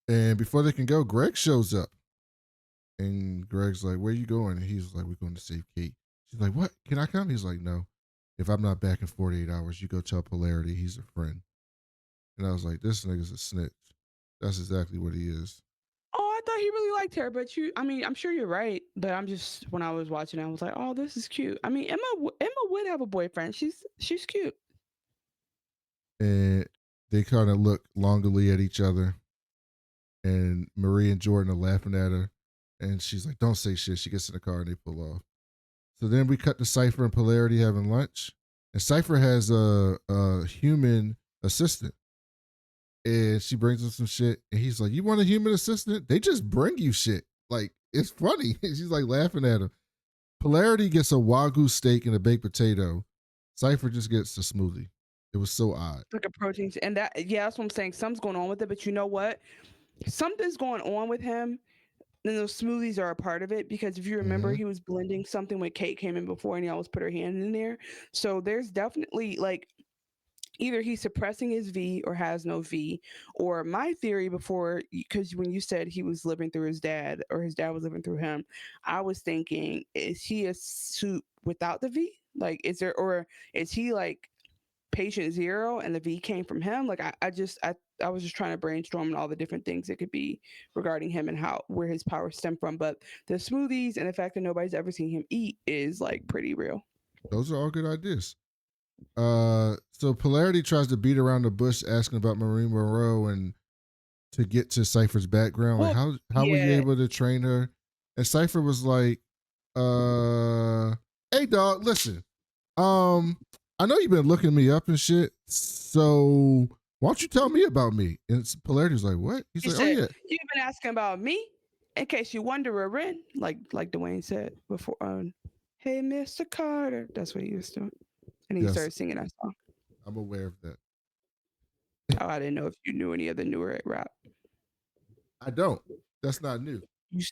And before they can go, Greg shows up. And Greg's like, where you going? And he's like, we're going to save Cate. She's like, what? Can I come? He's like, no. If I'm not back in 48 hours, you go tell Polarity he's a friend. And I was like, this nigga's a snitch. That's exactly what he is. Oh, I thought he really liked her, but I'm sure you're right. But I'm just, when I was watching, I was like, oh, this is cute. I mean, Emma would have a boyfriend. She's cute. And they kind of look longingly at each other. And Marie and Jordan are laughing at her. And she's like, don't say shit. She gets in the car and they pull off. So then we cut to Cipher and Polarity having lunch. And Cipher has a human assistant. And she brings him some shit. And he's like, you want a human assistant? They just bring you shit. Like, it's funny. She's like laughing at him. Polarity gets a Wagyu steak and a baked potato. Cipher just gets a smoothie. It was so odd. Like a protein. And that's what I'm saying. Something's going on with it. But you know what? Something's going on with him. And those smoothies are a part of it, because if you remember, he was blending something when Cate came in before and he always put her hand in there. So there's definitely like, either he's suppressing his V or has no V. Or my theory before, because when you said he was living through his dad or his dad was living through him, I was thinking, is he a suit without the V? Like, is there, or is he like patient zero and the V came from him? Like, I was just trying to brainstorm on all the different things it could be regarding him and how, where his powers stem from. But the smoothies and the fact that nobody's ever seen him eat is like pretty real. Those are all good ideas. So Polarity tries to beat around the bush asking about Maureen Monroe and to get to Cipher's background. Like, how were you able to train her? And Cipher was like, hey dog, listen. I know you've been looking me up and shit. So why don't you tell me about me? And Polarity was like, what? He's like, said, oh yeah. You've been asking about me? In case you wonder, Ren, like Dwayne said before, hey, Mr. Carter. That's what he was doing. And he started singing that song. I'm aware of that. Oh, I didn't know if you knew any of the newer rap. I don't. That's not new. You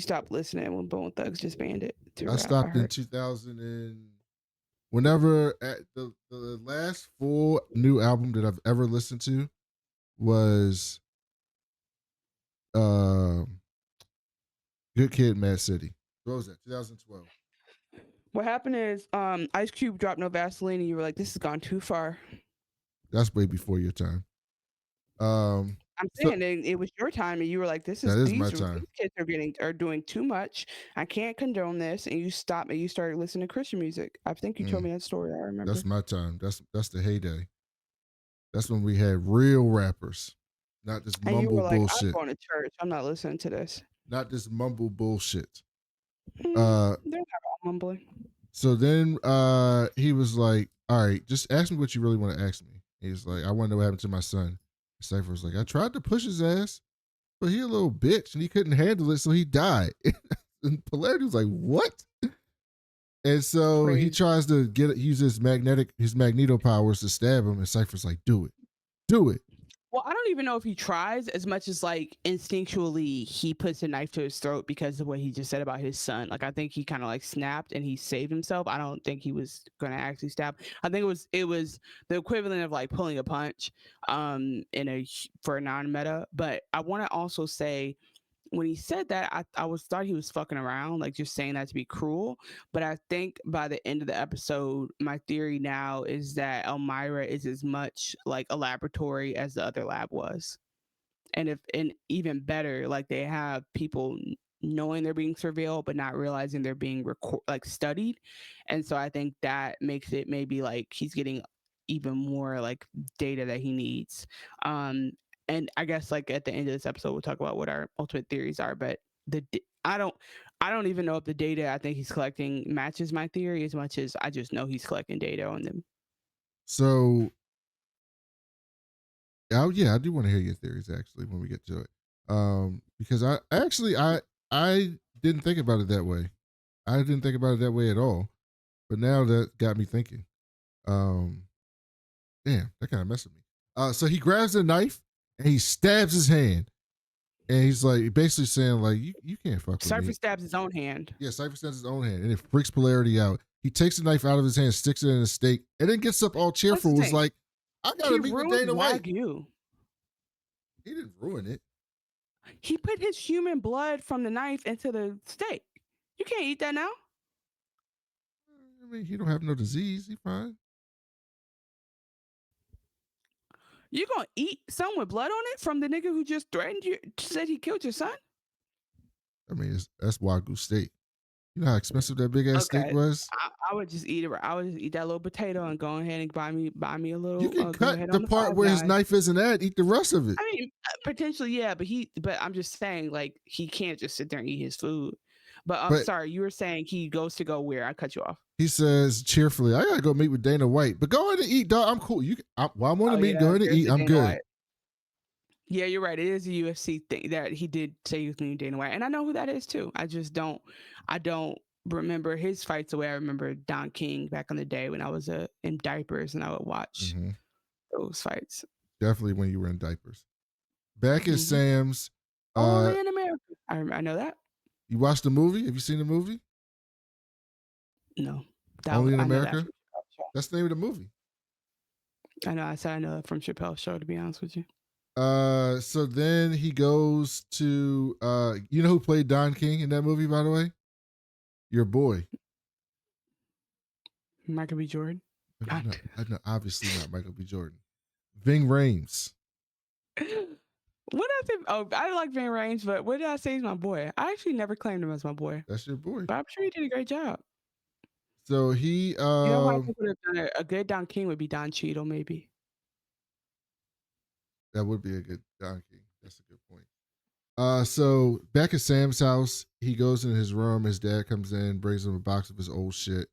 stopped listening when Bone Thugs just banned it. I stopped in 2000 and whenever at the last full new album that I've ever listened to was Good Kid, Mad City. What was that? 2012. What happened is Ice Cube dropped No Vaseline and you were like, this has gone too far. That's way before your time. I'm saying it was your time and you were like, this is my time. These kids are doing too much. I can't condone this. And you stopped and you started listening to Christian music. I think you told me that story. I remember. That's my time. That's the heyday. That's when we had real rappers, not this mumble you were like, bullshit. I'm going to church. I'm not listening to this. Not this mumble bullshit. They're not all mumbling. So then he was like, all right, just ask me what you really want to ask me. He's like, I want to know what happened to my son. Cipher was like, I tried to push his ass, but he a little bitch and he couldn't handle it, so he died. And Polarity was like, what? And so he tries to use his magneto powers to stab him, and Cypher's like, do it. Well, I don't even know if he tries as much as like instinctually he puts a knife to his throat because of what he just said about his son. Like, I think he kind of like snapped and he saved himself. I don't think he was going to actually stab. I think it was the equivalent of like pulling a punch for a non-meta. But I want to also say, when he said that, I thought he was fucking around, like just saying that to be cruel. But I think by the end of the episode, my theory now is that Elmira is as much like a laboratory as the other lab was. And even better, like they have people knowing they're being surveilled, but not realizing they're being studied. And so I think that makes it maybe like he's getting even more like data that he needs. And I guess like at the end of this episode, we'll talk about what our ultimate theories are. But I don't even know if the data I think he's collecting matches my theory as much as I just know he's collecting data on them. So, yeah, I do want to hear your theories actually when we get to it, because I didn't think about it that way. I didn't think about it that way at all, but now that got me thinking. Damn, that kind of messed with me. So he grabs a knife and he stabs his hand. And he's like basically saying, like, you can't fuck with me. Cipher stabs his own hand. Yeah, Cipher stabs his own hand. And it freaks Polarity out. He takes the knife out of his hand, sticks it in a steak, and then gets up all cheerful. Was like, I gotta meet with Dana White. Wagyu. He didn't ruin it. He put his human blood from the knife into the steak. You can't eat that now. I mean, he don't have no disease. He fine. You gonna eat something with blood on it from the nigga who just threatened you, said he killed your son? I mean, that's Wagyu steak. You know how expensive that big ass steak was? I would just eat it. I would just eat that little potato and go ahead and buy me a little. You can cut the part where his knife isn't at. Eat the rest of it. I mean, potentially, yeah, but I'm just saying, like, he can't just sit there and eat his food. But I'm sorry, you were saying he goes to go where? I cut you off. He says cheerfully, I gotta go meet with Dana White, but go ahead and eat, dog. I'm cool. While I'm on the meet, go ahead and eat. I'm good. White. Yeah, you're right. It is a UFC thing that he did say he was meeting Dana White, and I know who that is too. I don't remember his fights the way I remember Don King back in the day when I was in diapers and I would watch those fights. Definitely when you were in diapers. Back at Sam's. Only in America. I know that. You watched the movie? Have you seen the movie? No. Only in America? That's the name of the movie. I know. I said I know that from Chappelle's show. To be honest with you. So then he goes to you know who played Don King in that movie, by the way? Your boy. Michael B. Jordan. I know, obviously not Michael B. Jordan. Ving Rhames. What did I say? Oh, I like Ving Rhames, but what did I say is my boy? I actually never claimed him as my boy. That's your boy. But I'm sure he did a great job. So he you know who I think would have done a good Don King would be Don Cheadle, maybe. That would be a good Don King. That's a good point. So back at Sam's house, he goes in his room. His dad comes in, brings him a box of his old shit.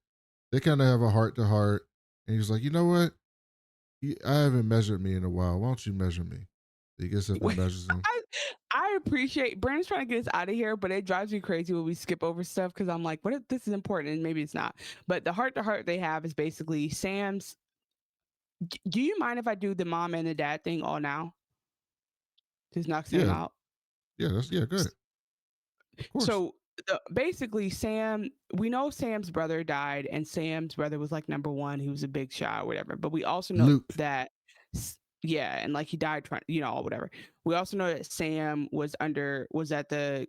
They kind of have a heart to heart, and he's like, you know what? I haven't measured me in a while. Why don't you measure me? He gets up and measures him. I appreciate Brandon's trying to get us out of here, but it drives me crazy when we skip over stuff because I'm like, what if this is important? And maybe it's not. But the heart to heart they have is basically Sam's. Do you mind if I do the mom and the dad thing all now? Just knocks him out. Yeah, good. Of course. So basically, Sam, we know Sam's brother died, and Sam's brother was like number one. He was a big shot or whatever. But we also know Luke. that, yeah, and like he died trying, whatever. We also know that Sam was under the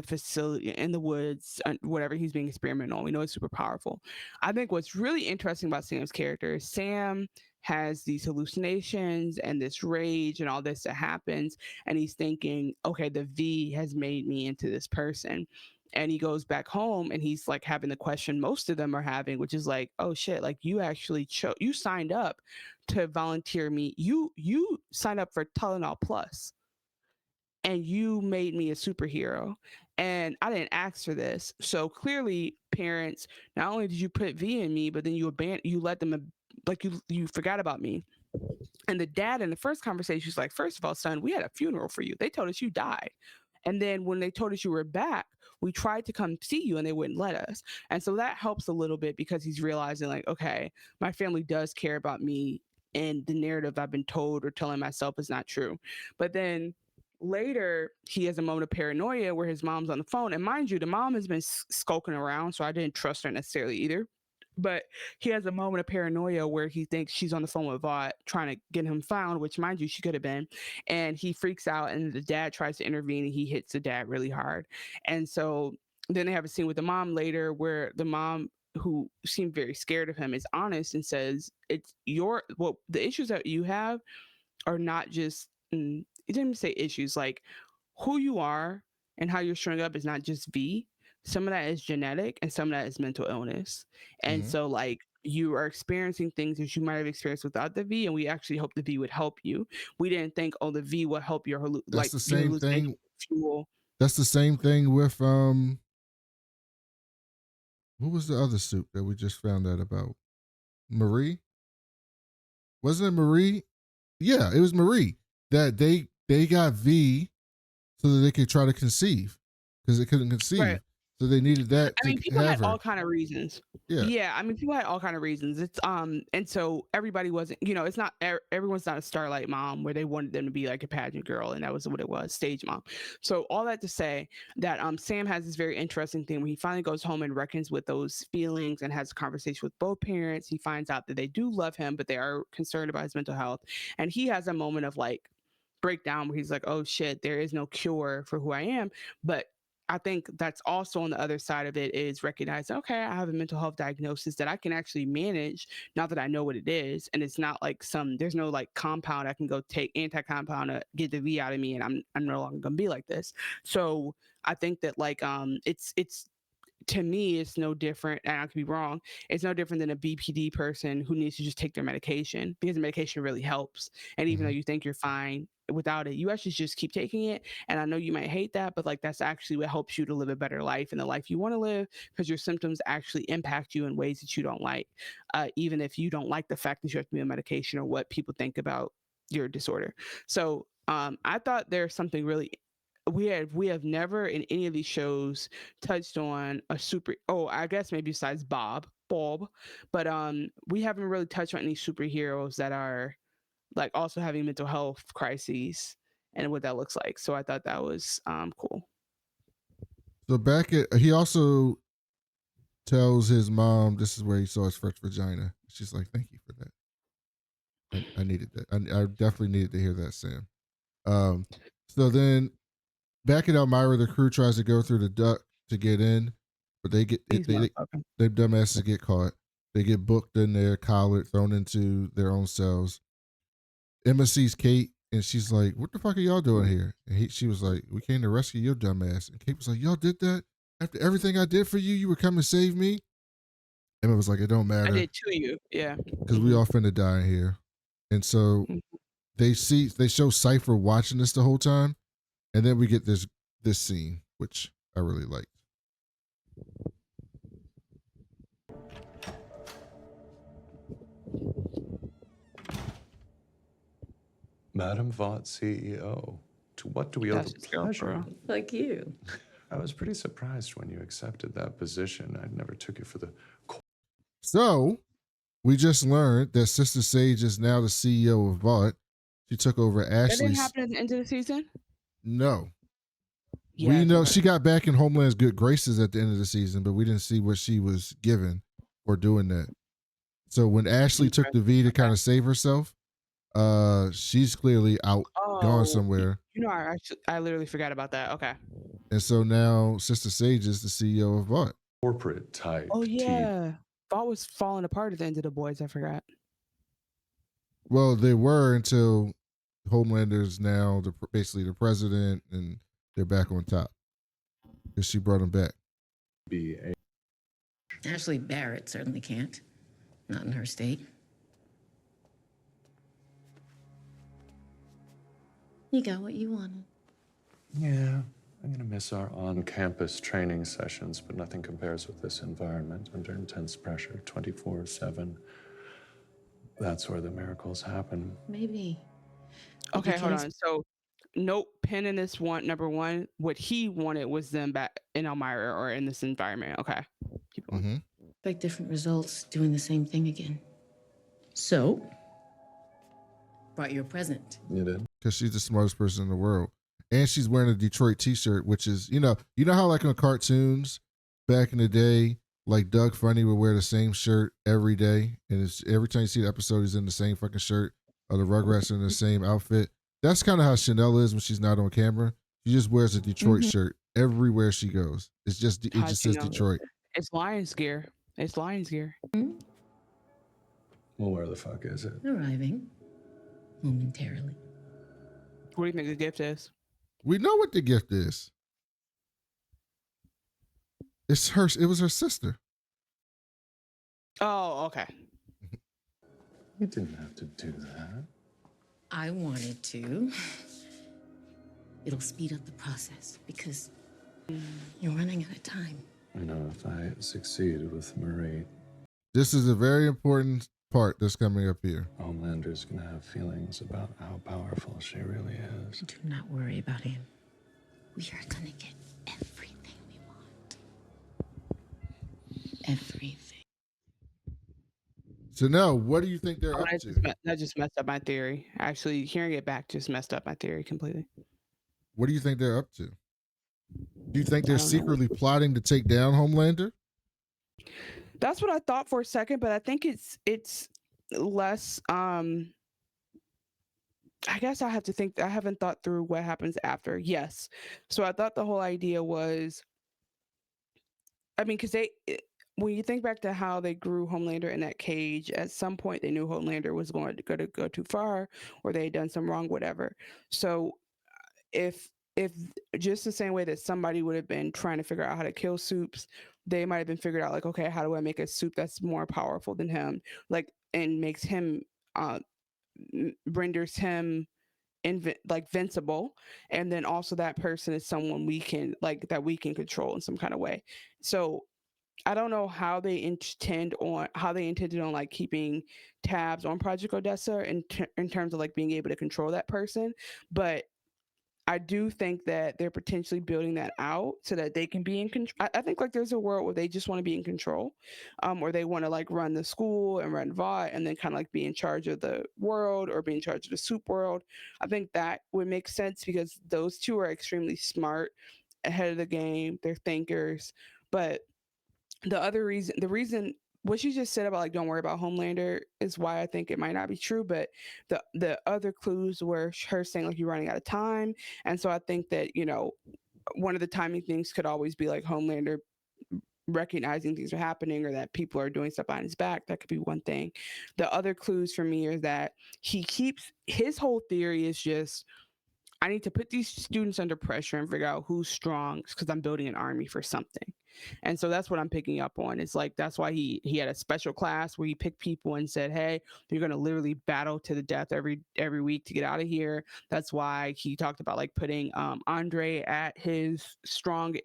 facility in the woods, whatever he's being experimented on. We know it's super powerful. I think what's really interesting about Sam's character is Sam has these hallucinations and this rage and all this that happens. And he's thinking, okay, the V has made me into this person. And he goes back home and he's like having the question most of them are having, which is like, oh shit, like you actually you signed up to volunteer me. You signed up for Tylenol Plus. And you made me a superhero, and I didn't ask for this. So clearly, parents, not only did you put V in me, but then you let them, like you forgot about me. And the dad in the first conversation was like, first of all, son, we had a funeral for you. They told us you died. And then when they told us you were back, we tried to come see you and they wouldn't let us. And so that helps a little bit because he's realizing like, okay, my family does care about me, and the narrative I've been told or telling myself is not true. But then later he has a moment of paranoia where his mom's on the phone, and mind you, the mom has been skulking around, so I didn't trust her necessarily either. But he has a moment of paranoia where he thinks she's on the phone with Vought trying to get him found, which mind you, she could have been. And he freaks out and the dad tries to intervene and he hits the dad really hard. And so then they have a scene with the mom later where the mom, who seemed very scared of him, is honest and says, it's the issues that you have are not just, it didn't even say issues, like who you are and how you're showing up is not just V. Some of that is genetic and some of that is mental illness. And so like you are experiencing things that you might have experienced without the V, and we actually hope the V would help you. We didn't think, oh, the V will help your That's the same thing. Fuel. That's the same thing with what was the other soup that we just found out about? Marie? Wasn't it Marie? Yeah, it was Marie. That they got V so that they could try to conceive because they couldn't conceive. Right. So they needed that. I mean, people had all kind of reasons. Yeah. I mean, people had all kind of reasons. It's and so everybody wasn't, it's not everyone's not a Starlight mom where they wanted them to be like a pageant girl, and that was what it was, stage mom. So all that to say that Sam has this very interesting thing where he finally goes home and reckons with those feelings and has a conversation with both parents. He finds out that they do love him, but they are concerned about his mental health, and he has a moment of like breakdown where he's like, oh shit, there is no cure for who I am. But I think that's also on the other side of it is recognizing, okay, I have a mental health diagnosis that I can actually manage now that I know what it is. And it's not like there's no like compound I can go take, anti-compound to get the V out of me, and I'm no longer gonna be like this. So I think that like it's to me, it's no different, and I could be wrong, it's no different than a BPD person who needs to just take their medication because the medication really helps. And even though you think you're fine without it, you actually just keep taking it. And I know you might hate that, but like that's actually what helps you to live a better life and the life you want to live, because your symptoms actually impact you in ways that you don't like, even if you don't like the fact that you have to be on medication or what people think about your disorder. So I thought there's something really we have never in any of these shows touched on a I guess maybe besides Bob, but we haven't really touched on any superheroes that are like also having mental health crises and what that looks like. So I thought that was cool. So he also tells his mom this is where he saw his first vagina. She's like, thank you for that. I needed that. I definitely needed to hear that, Sam. So then back in Elmira, the crew tries to go through the duct to get in, but they dumbasses get caught. They get booked in there, collared, thrown into their own cells. Emma sees Cate and she's like, "What the fuck are y'all doing here?" And she was like, "We came to rescue your dumbass." And Cate was like, "Y'all did that after everything I did for you? You would come and save me?" Emma was like, "It don't matter. I did to you, yeah, because we all finna die in here." And so they show Cipher watching this the whole time, and then we get this scene, which I really liked. Madam Vought CEO, to what do we owe the pleasure? Like you. I was pretty surprised when you accepted that position. I never took you for the... So, we just learned that Sister Sage is now the CEO of Vought. She took over Ashley's... That didn't happen at the end of the season? No. Yeah, we know she got back in Homeland's good graces at the end of the season, but we didn't see what she was given for doing that. So when Ashley took the V to kind of save herself, she's clearly out, gone somewhere. You know, I literally forgot about that. Okay. And so now Sister Sage is the CEO of Vought. Corporate type. Oh yeah, Vought was falling apart at the end of the boys. I forgot. Well, they were until Homelander's now basically the president, and they're back on top because she brought him back. Ashley Barrett certainly can't. Not in her state. You got what you wanted. Yeah, I'm gonna miss our on-campus training sessions, but nothing compares with this environment under intense pressure, 24/7. That's where the miracles happen. Maybe. Okay, hold on. So, note, Penn in this number one, what he wanted was them back in Elmira or in this environment. Okay. Keep going. Like different results, doing the same thing again. So, brought you a present. You did? Because she's the smartest person in the world. And she's wearing a Detroit t-shirt, which is, you know how like on cartoons back in the day, like Doug Funny would wear the same shirt every day. And it's every time you see the episode, he's in the same fucking shirt, or the Rugrats in the same outfit. That's kind of how Chanel is when she's not on camera. She just wears a Detroit shirt everywhere she goes. It just says Detroit. It's Lions gear. It's Lions gear. Well, where the fuck is it? Arriving. Momentarily. What do you think the gift is? We know what the gift is. It's her. It was her sister. Oh, okay. You didn't have to do that. I wanted to. It'll speed up the process because you're running out of time. I know if I succeed with Marie. This is a very important part that's coming up here. Homelander's gonna have feelings about how powerful she really is. Do not worry about him. We are gonna get everything we want. Everything. So now, what do you think they're up to? That just messed up my theory. Actually, hearing it back just messed up my theory completely. What do you think they're up to? Do you think they're secretly plotting to take down Homelander? That's what I thought for a second, but I think it's less. I guess I have to think. I haven't thought through what happens after. Yes, so I thought the whole idea was. I mean, because when you think back to how they grew Homelander in that cage, at some point they knew Homelander was going to go too far, or they had done some wrong, whatever. So if just the same way that somebody would have been trying to figure out how to kill Soups, they might have been figured out like, okay, how do I make a Soup that's more powerful than him, like, and makes him renders him invincible, and then also that person is someone we can control in some kind of way. So I don't know how they intended on like keeping tabs on Project Odessa in terms of like being able to control that person, but I do think that they're potentially building that out so that they can be in control. I think like there's a world where they just want to be in control, or they want to like run the school and run Vought and then kind of like be in charge of the world or be in charge of the Soup world. I think that would make sense because those two are extremely smart, ahead of the game. They're thinkers. But the reason what you just said about like don't worry about Homelander is why I think it might not be true. But the other clues were her saying like you're running out of time, and so I think that one of the timing things could always be like Homelander recognizing things are happening or that people are doing stuff behind his back. That could be one thing. The other clues for me is that he keeps his whole theory is just I need to put these students under pressure and figure out who's strong because I'm building an army for something. And so that's what I'm picking up on. It's like that's why he had a special class where he picked people and said, "Hey, you're going to literally battle to the death every week to get out of here." That's why he talked about like putting Andre at his strong,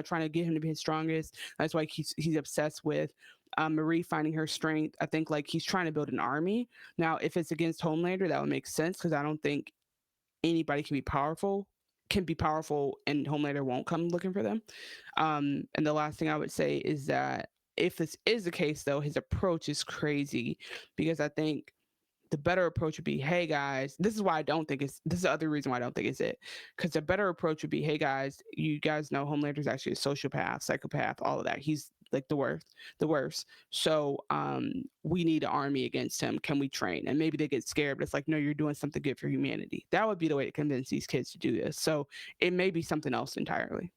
trying to get him to be his strongest. That's why he's obsessed with Marie finding her strength. I think like he's trying to build an army. Now, if it's against Homelander, that would make sense because I don't think anybody can be powerful and Homelander won't come looking for them. And the last thing I would say is that if this is the case though, his approach is crazy because I think the better approach would be, hey guys, this is the other reason why I don't think it's it. Because the better approach would be, hey guys, you guys know Homelander's actually a sociopath, psychopath, all of that. He's like the worst. So we need an army against him. Can we train? And maybe they get scared, but it's like, no, you're doing something good for humanity. That would be the way to convince these kids to do this. So it may be something else entirely.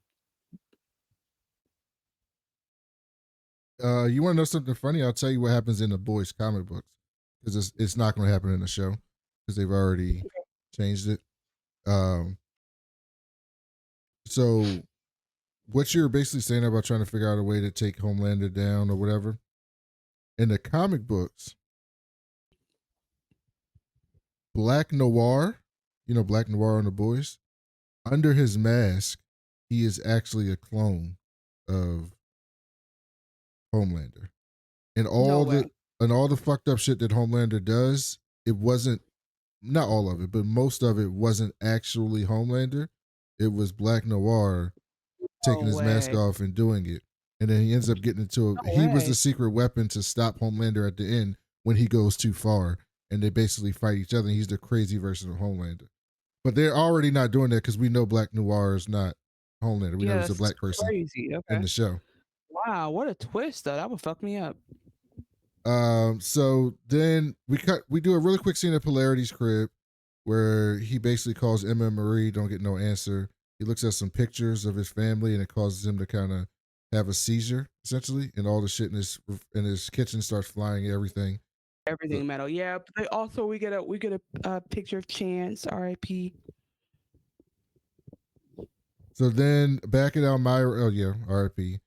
You want to know something funny? I'll tell you what happens in the boys' comic books because it's not going to happen in the show because they've already changed it. So what you're basically saying about trying to figure out a way to take Homelander down or whatever, in the comic books, Black Noir, Black Noir on the boys, under his mask, he is actually a clone of Homelander. And all the fucked up shit that Homelander does, it wasn't, not all of it, but most of it wasn't actually Homelander. It was Black Noir taking his mask off and doing it. And then he ends up getting into he was the secret weapon to stop Homelander at the end when he goes too far. And they basically fight each other. And he's the crazy version of Homelander. But they're already not doing that because we know Black Noir is not Homelander. We know he's a black person in the show. Wow, what a twist though. That would fuck me up. So then we do a really quick scene at Polarity's crib where he basically calls Emma and Marie, don't get no answer. He looks at some pictures of his family and it causes him to kind of have a seizure essentially, and all the shit in his kitchen starts flying, everything metal. Yeah, but also we get a picture of Chance, R.I.P. So then back at Elmira, oh yeah, R.I.P.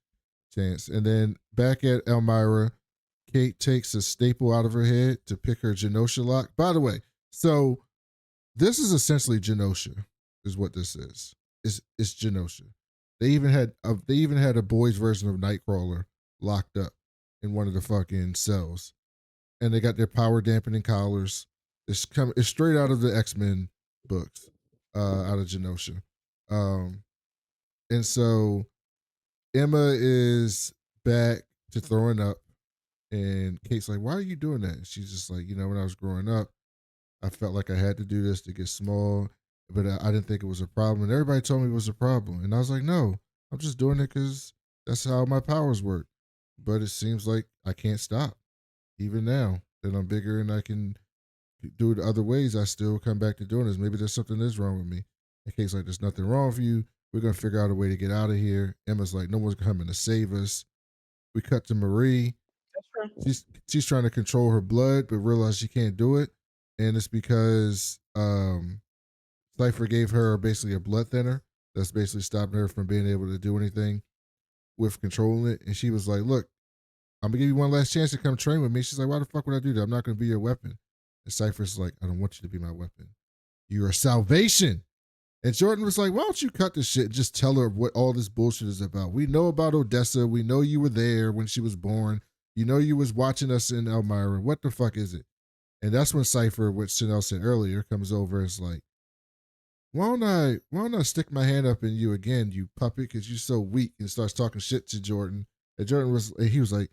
Chance, and then back at Elmira, Cate takes a staple out of her head to pick her Genosha lock. By the way, so this is essentially Genosha, is what this is. It's Genosha. They even had a boys version of Nightcrawler locked up in one of the fucking cells, and they got their power dampening collars. It's straight out of the X-Men books, out of Genosha, and so Emma is back to throwing up. And Cate's like, why are you doing that? And she's just like, when I was growing up, I felt like I had to do this to get small, but I didn't think it was a problem. And everybody told me it was a problem. And I was like, no, I'm just doing it because that's how my powers work. But it seems like I can't stop. Even now that I'm bigger and I can do it other ways, I still come back to doing this. Maybe there's something that's wrong with me. And Cate's like, there's nothing wrong with you. We're going to figure out a way to get out of here. Emma's like, no one's coming to save us. We cut to Marie. She's trying to control her blood, but realizes she can't do it, and it's because Cipher gave her basically a blood thinner that's basically stopping her from being able to do anything with controlling it. And she was like, "Look, I'm gonna give you one last chance to come train with me." She's like, "Why the fuck would I do that? I'm not gonna be your weapon." And Cipher's like, "I don't want you to be my weapon. You're a salvation." And Jordan was like, "Why don't you cut this shit and just tell her what all this bullshit is about? We know about Odessa. We know you were there when she was born. You know you was watching us in Elmira. What the fuck is it?" And that's when Cipher, which Chanel said earlier, comes over and is like, why don't I stick my hand up in you again, you puppet, because you're so weak, and starts talking shit to Jordan. And Jordan was like,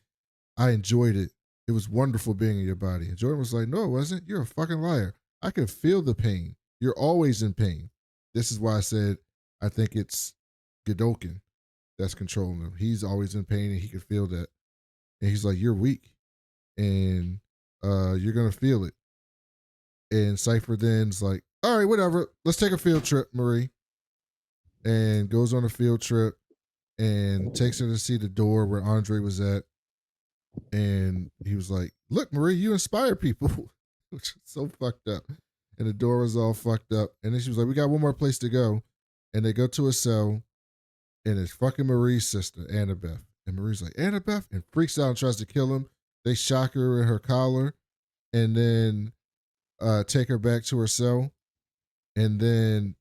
I enjoyed it. It was wonderful being in your body. And Jordan was like, no, it wasn't. You're a fucking liar. I can feel the pain. You're always in pain. This is why I said I think it's Godolkin that's controlling him. He's always in pain and he can feel that. And he's like, you're weak. and you're gonna feel it. And Cipher then's like, all right, whatever, let's take a field trip, Marie. And goes on a field trip and takes her to see the door where Andre was at. And he was like, look, Marie, you inspire people, which is so fucked up. And the door was all fucked up. And then she was like, we got one more place to go. And they go to a cell, and it's fucking Marie's sister, Annabeth. And Marie's like, Annabeth? And freaks out and tries to kill him. They shock her in her collar and then take her back to her cell. And then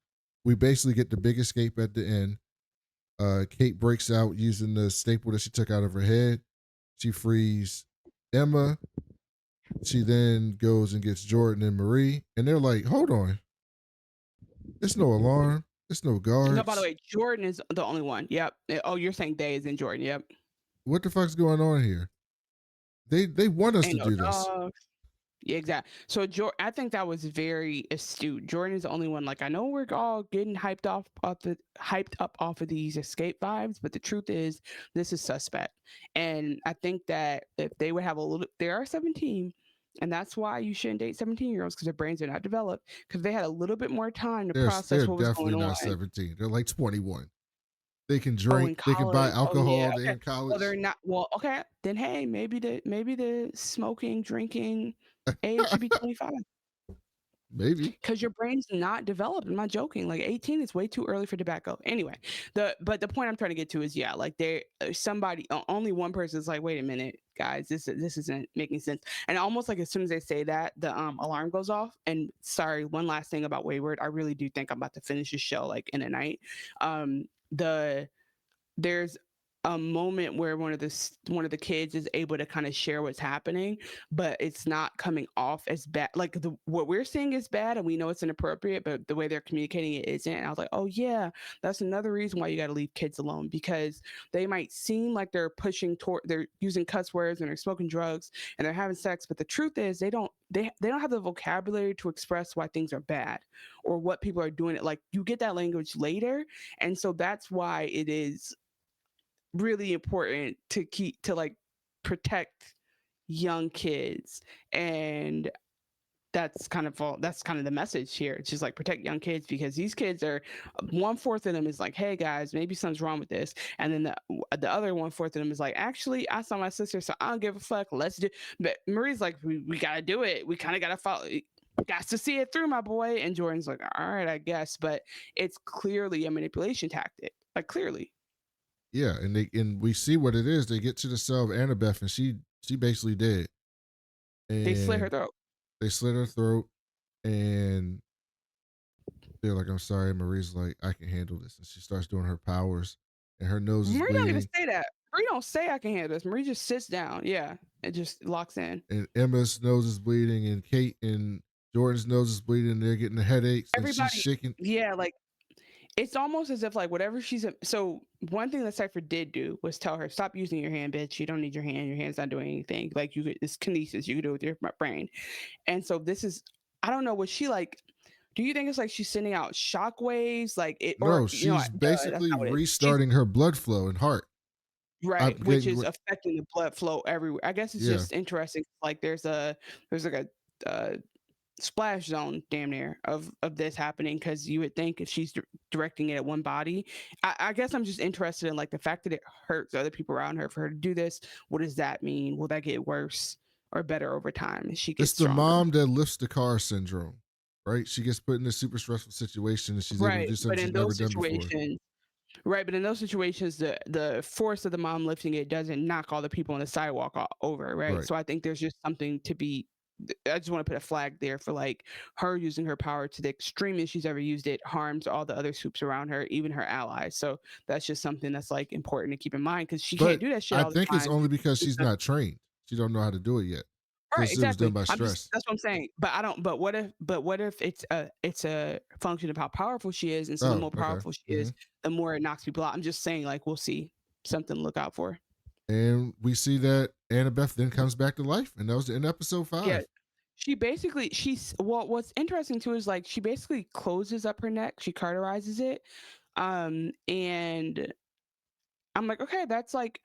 we basically get the big escape at the end. Cate breaks out using the staple that she took out of her head. She frees Emma. She then goes and gets Jordan and Marie. And they're like, hold on. There's no alarm. There's no guards. No, by the way, Jordan is the only one. Yep. Oh, you're saying they is in Jordan. Yep. What the fuck's going on here? They want us to do this. Yeah, exactly. So I think that was very astute. Jordan is the only one. Like, I know we're all getting hyped up off of these escape vibes, but the truth is, this is suspect. And I think that if they would have they are 17, and that's why you shouldn't date 17-year-olds, because their brains are not developed. Because they had a little bit more time to process what was going on. They're definitely not 17. They're like 21. They can drink. They can buy alcohol. Oh, yeah. They're in college. Well, they're not. Well, okay. Then hey, maybe the smoking, drinking age should be 25. Maybe. Because your brain's not developed. I'm not joking. Like 18 is way too early for tobacco. Anyway, but the point I'm trying to get to is, yeah, like only one person is like, wait a minute, guys, this isn't making sense. And almost like as soon as they say that, the alarm goes off. And sorry, one last thing about Wayward. I really do think I'm about to finish the show like in a night. There's a moment where one of the kids is able to kind of share what's happening, but it's not coming off as bad. Like what we're seeing is bad, and we know it's inappropriate, but the way they're communicating it isn't. And I was like, oh yeah, that's another reason why you got to leave kids alone, because they might seem like they're they're using cuss words and they're smoking drugs and they're having sex, but the truth is they don't have the vocabulary to express why things are bad or what people are doing. It like you get that language later, and so that's why it is really important to protect young kids. And that's kind of the message here. It's just like protect young kids, because these kids are 1/4 of them is like, hey guys, maybe something's wrong with this, and then the other 1/4 of them is like, actually I saw my sister, so I don't give a fuck, let's do. But Marie's like, we gotta do it, we kind of gotta follow, got to see it through, my boy. And Jordan's like, all right, I guess. But it's clearly a manipulation tactic, like clearly. Yeah, and we see what it is. They get to the cell of Annabeth, and she basically dead. And they slit her throat. They slit her throat, and they're like, "I'm sorry." Marie's like, "I can handle this," and she starts doing her powers, and her nose is Marie bleeding. don't even say that. Marie don't say I can handle this. Marie just sits down. Yeah, it just locks in. And Emma's nose is bleeding, and Cate and Jordan's nose is bleeding. They're getting the headaches. Everybody, and she's shaking. Yeah, like it's almost as if like whatever so one thing that Cipher did do was tell her, stop using your hand, bitch. You don't need your hand. Your hand's not doing anything. Like it's kinesis. You can do it with your brain. And so this is, I don't know, was she like, do you think it's like she's sending out shockwaves? Like it, no, or, she's basically restarting her blood flow and heart. Right, which is affecting the blood flow everywhere. I guess it's just interesting. Like there's like a splash zone damn near of this happening, because you would think if she's directing it at one body. I guess I'm just interested in like the fact that it hurts other people around her for her to do this. What does that mean? Will that get worse or better over time as she gets It's the stronger? mom that lifts the car syndrome, right? She gets put in a super stressful situation and she's able to do something she's never done before. Right, but in those situations, the force of the mom lifting it doesn't knock all the people on the sidewalk over, right? So I think there's just something to be. I just want to put a flag there for like her using her power to the extreme as she's ever used it harms all the other soups around her, even her allies. So that's just something that's like important to keep in mind, because she can't do that shit all the time. I think it's only because she's not trained. She don't know how to do it yet. Right, exactly. It was done by stress. That's what I'm saying. But what if it's a function of how powerful she is, and so the more powerful she is, the more it knocks people out. I'm just saying, like, we'll see, something to look out for. And we see that Annabeth then comes back to life, and that was in episode 5. Yeah, what's interesting too is like she basically closes up her neck, she cauterizes it, and I'm like, okay, that's like,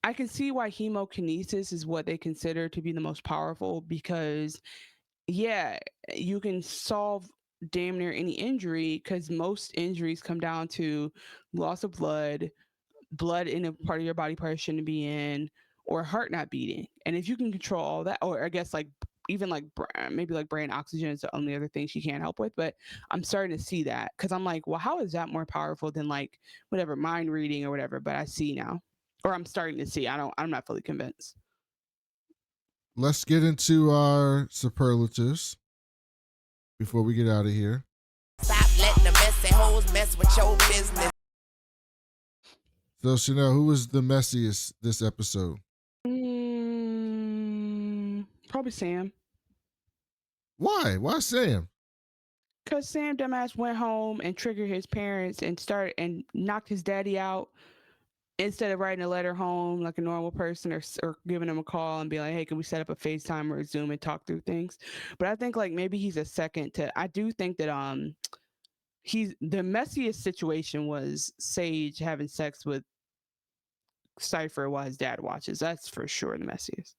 I can see why hemokinesis is what they consider to be the most powerful, because yeah, you can solve damn near any injury, because most injuries come down to loss of blood in a part of your body part shouldn't be in, or heart not beating. And if you can control all that, or I guess like even like maybe like brain oxygen is the only other thing she can't help with. But I'm starting to see that, because I'm like, well, how is that more powerful than like whatever mind reading or whatever? But I see now, or I'm starting to see. I'm not fully convinced. Let's get into our superlatives before we get out of here. Stop letting the messy hoes mess with your business. So Chanel, who was the messiest this episode? Probably Sam. Why? Why Sam? Because Sam dumbass went home and triggered his parents and started and knocked his daddy out, instead of writing a letter home like a normal person, or giving him a call and be like, hey, can we set up a FaceTime or a Zoom and talk through things? But I think like maybe he's a second to, I do think that he's the messiest situation was Sage having sex with Cipher while his dad watches. That's for sure the messiest.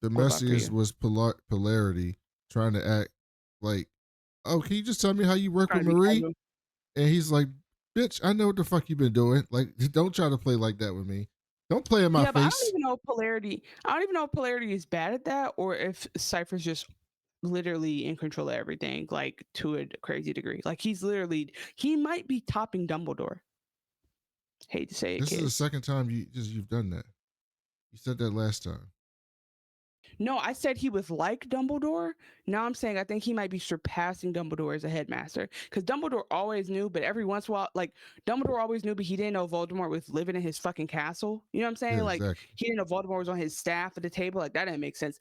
The messiest was Polarity trying to act like, oh, can you just tell me how you work with Marie? And he's like, bitch, I know what the fuck you've been doing. Like, don't try to play like that with me. Don't play in my face. But I don't even know if Polarity is bad at that, or if Cypher's just literally in control of everything, like to a crazy degree. Like he might be topping Dumbledore. Hate to say it, This kids. is the second time you've done that. You said that last time. No, I said he was like Dumbledore. Now I'm saying I think he might be surpassing Dumbledore as a headmaster, because Dumbledore always knew, but every once in a while, like Dumbledore always knew, but he didn't know Voldemort was living in his fucking castle. You know what I'm saying? Yeah, like exactly. he didn't know Voldemort was on his staff at the table. Like that didn't make sense.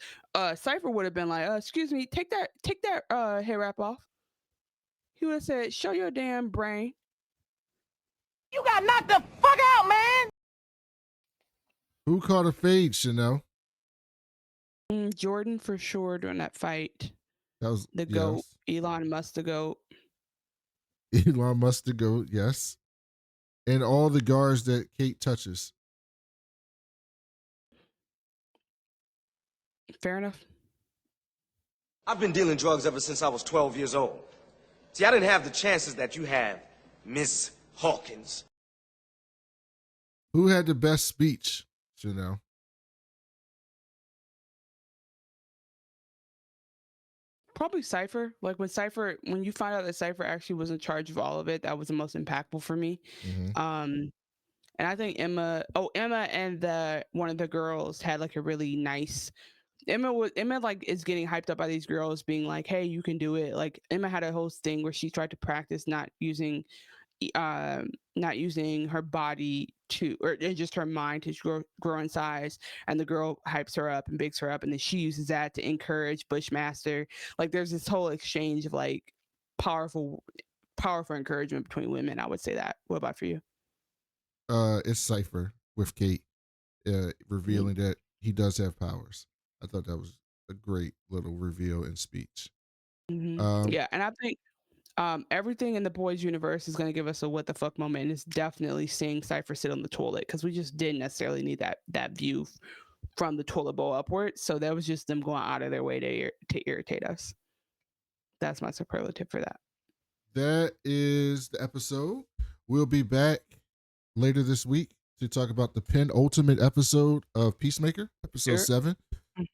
Cipher would have been like, excuse me, take that hair wrap off. He would have said, show your damn brain. You got knocked the fuck out, man. Who caught a fade, Chanel? Jordan for sure during that fight. That was the goat. Elon Musk the goat. Elon Musk the goat, yes. And all the guards that Cate touches. Fair enough. I've been dealing drugs ever since I was 12 years old. See, I didn't have the chances that you have, Miss Hawkins. Who had the best speech, Chanel? Probably Cipher. Like when you find out that Cipher actually was in charge of all of it, that was the most impactful for me. Mm-hmm. And I think Emma and one of the girls had like a really nice. Emma like is getting hyped up by these girls being like, hey, you can do it. Like Emma had a whole thing where she tried to practice not using her body or just her mind to grow in size, and the girl hypes her up and bigs her up, and then she uses that to encourage Bushmaster. Like there's this whole exchange of like powerful encouragement between women. I would say that. What about for you? It's Cipher with Cate revealing that he does have powers. I thought that was a great little reveal and speech. Yeah, and I think everything in the boys universe is going to give us a what the fuck moment, and it's definitely seeing Cipher sit on the toilet, because we just didn't necessarily need that view from the toilet bowl upwards. So that was just them going out of their way to irritate us. That's my superlative for that. That is the episode. We'll be back later this week to talk about the penultimate episode of Peacemaker, episode 7,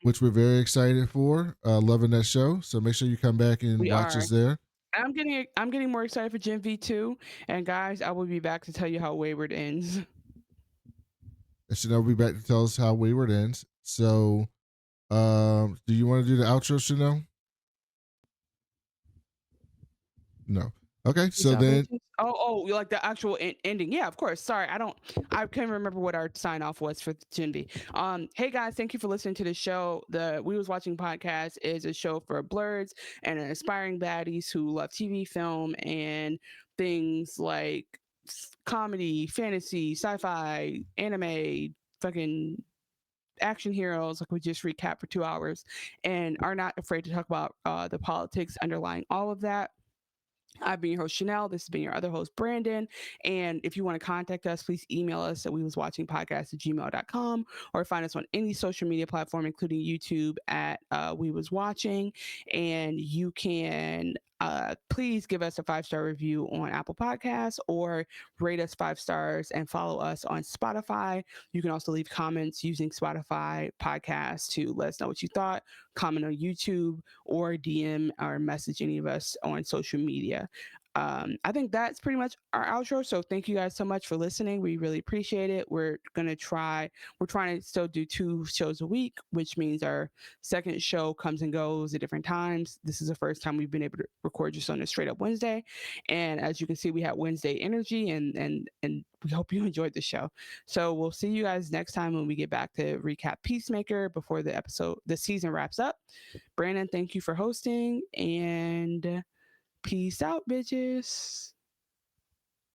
which we're very excited for. Loving that show. So make sure you come back and watch us there. I'm getting more excited for Gen V 2. And guys, I will be back to tell you how Wayward ends. And Chanel will be back to tell us how Wayward ends. So do you want to do the outro, Chanel? No. Okay, so then. You like the actual ending? Yeah, of course. Sorry, I can't remember what our sign off was for Gen V. Hey guys, thank you for listening to the show. The We Was Watching podcast is a show for blurs and aspiring baddies who love TV, film, and things like comedy, fantasy, sci-fi, anime, fucking action heroes, like we just recapped for 2 hours, and are not afraid to talk about the politics underlying all of that. I've been your host, Chanel. This has been your other host, Brandon. And if you want to contact us, please email us at wewaswatchingpodcast@gmail.com or find us on any social media platform, including YouTube at We Was Watching. And you can please give us a 5-star review on Apple Podcasts or rate us 5 stars and follow us on Spotify. You can also leave comments using Spotify podcasts to let us know what you thought, comment on YouTube, or DM or message any of us on social media. I think that's pretty much our outro. So thank you guys so much for listening. We really appreciate it. We're trying to still do 2 shows a week, which means our second show comes and goes at different times. This is the first time we've been able to record just on a straight up Wednesday. And as you can see, we have Wednesday energy and we hope you enjoyed the show. So we'll see you guys next time when we get back to recap Peacemaker before the season wraps up. Brandon, thank you for hosting, and peace out, bitches.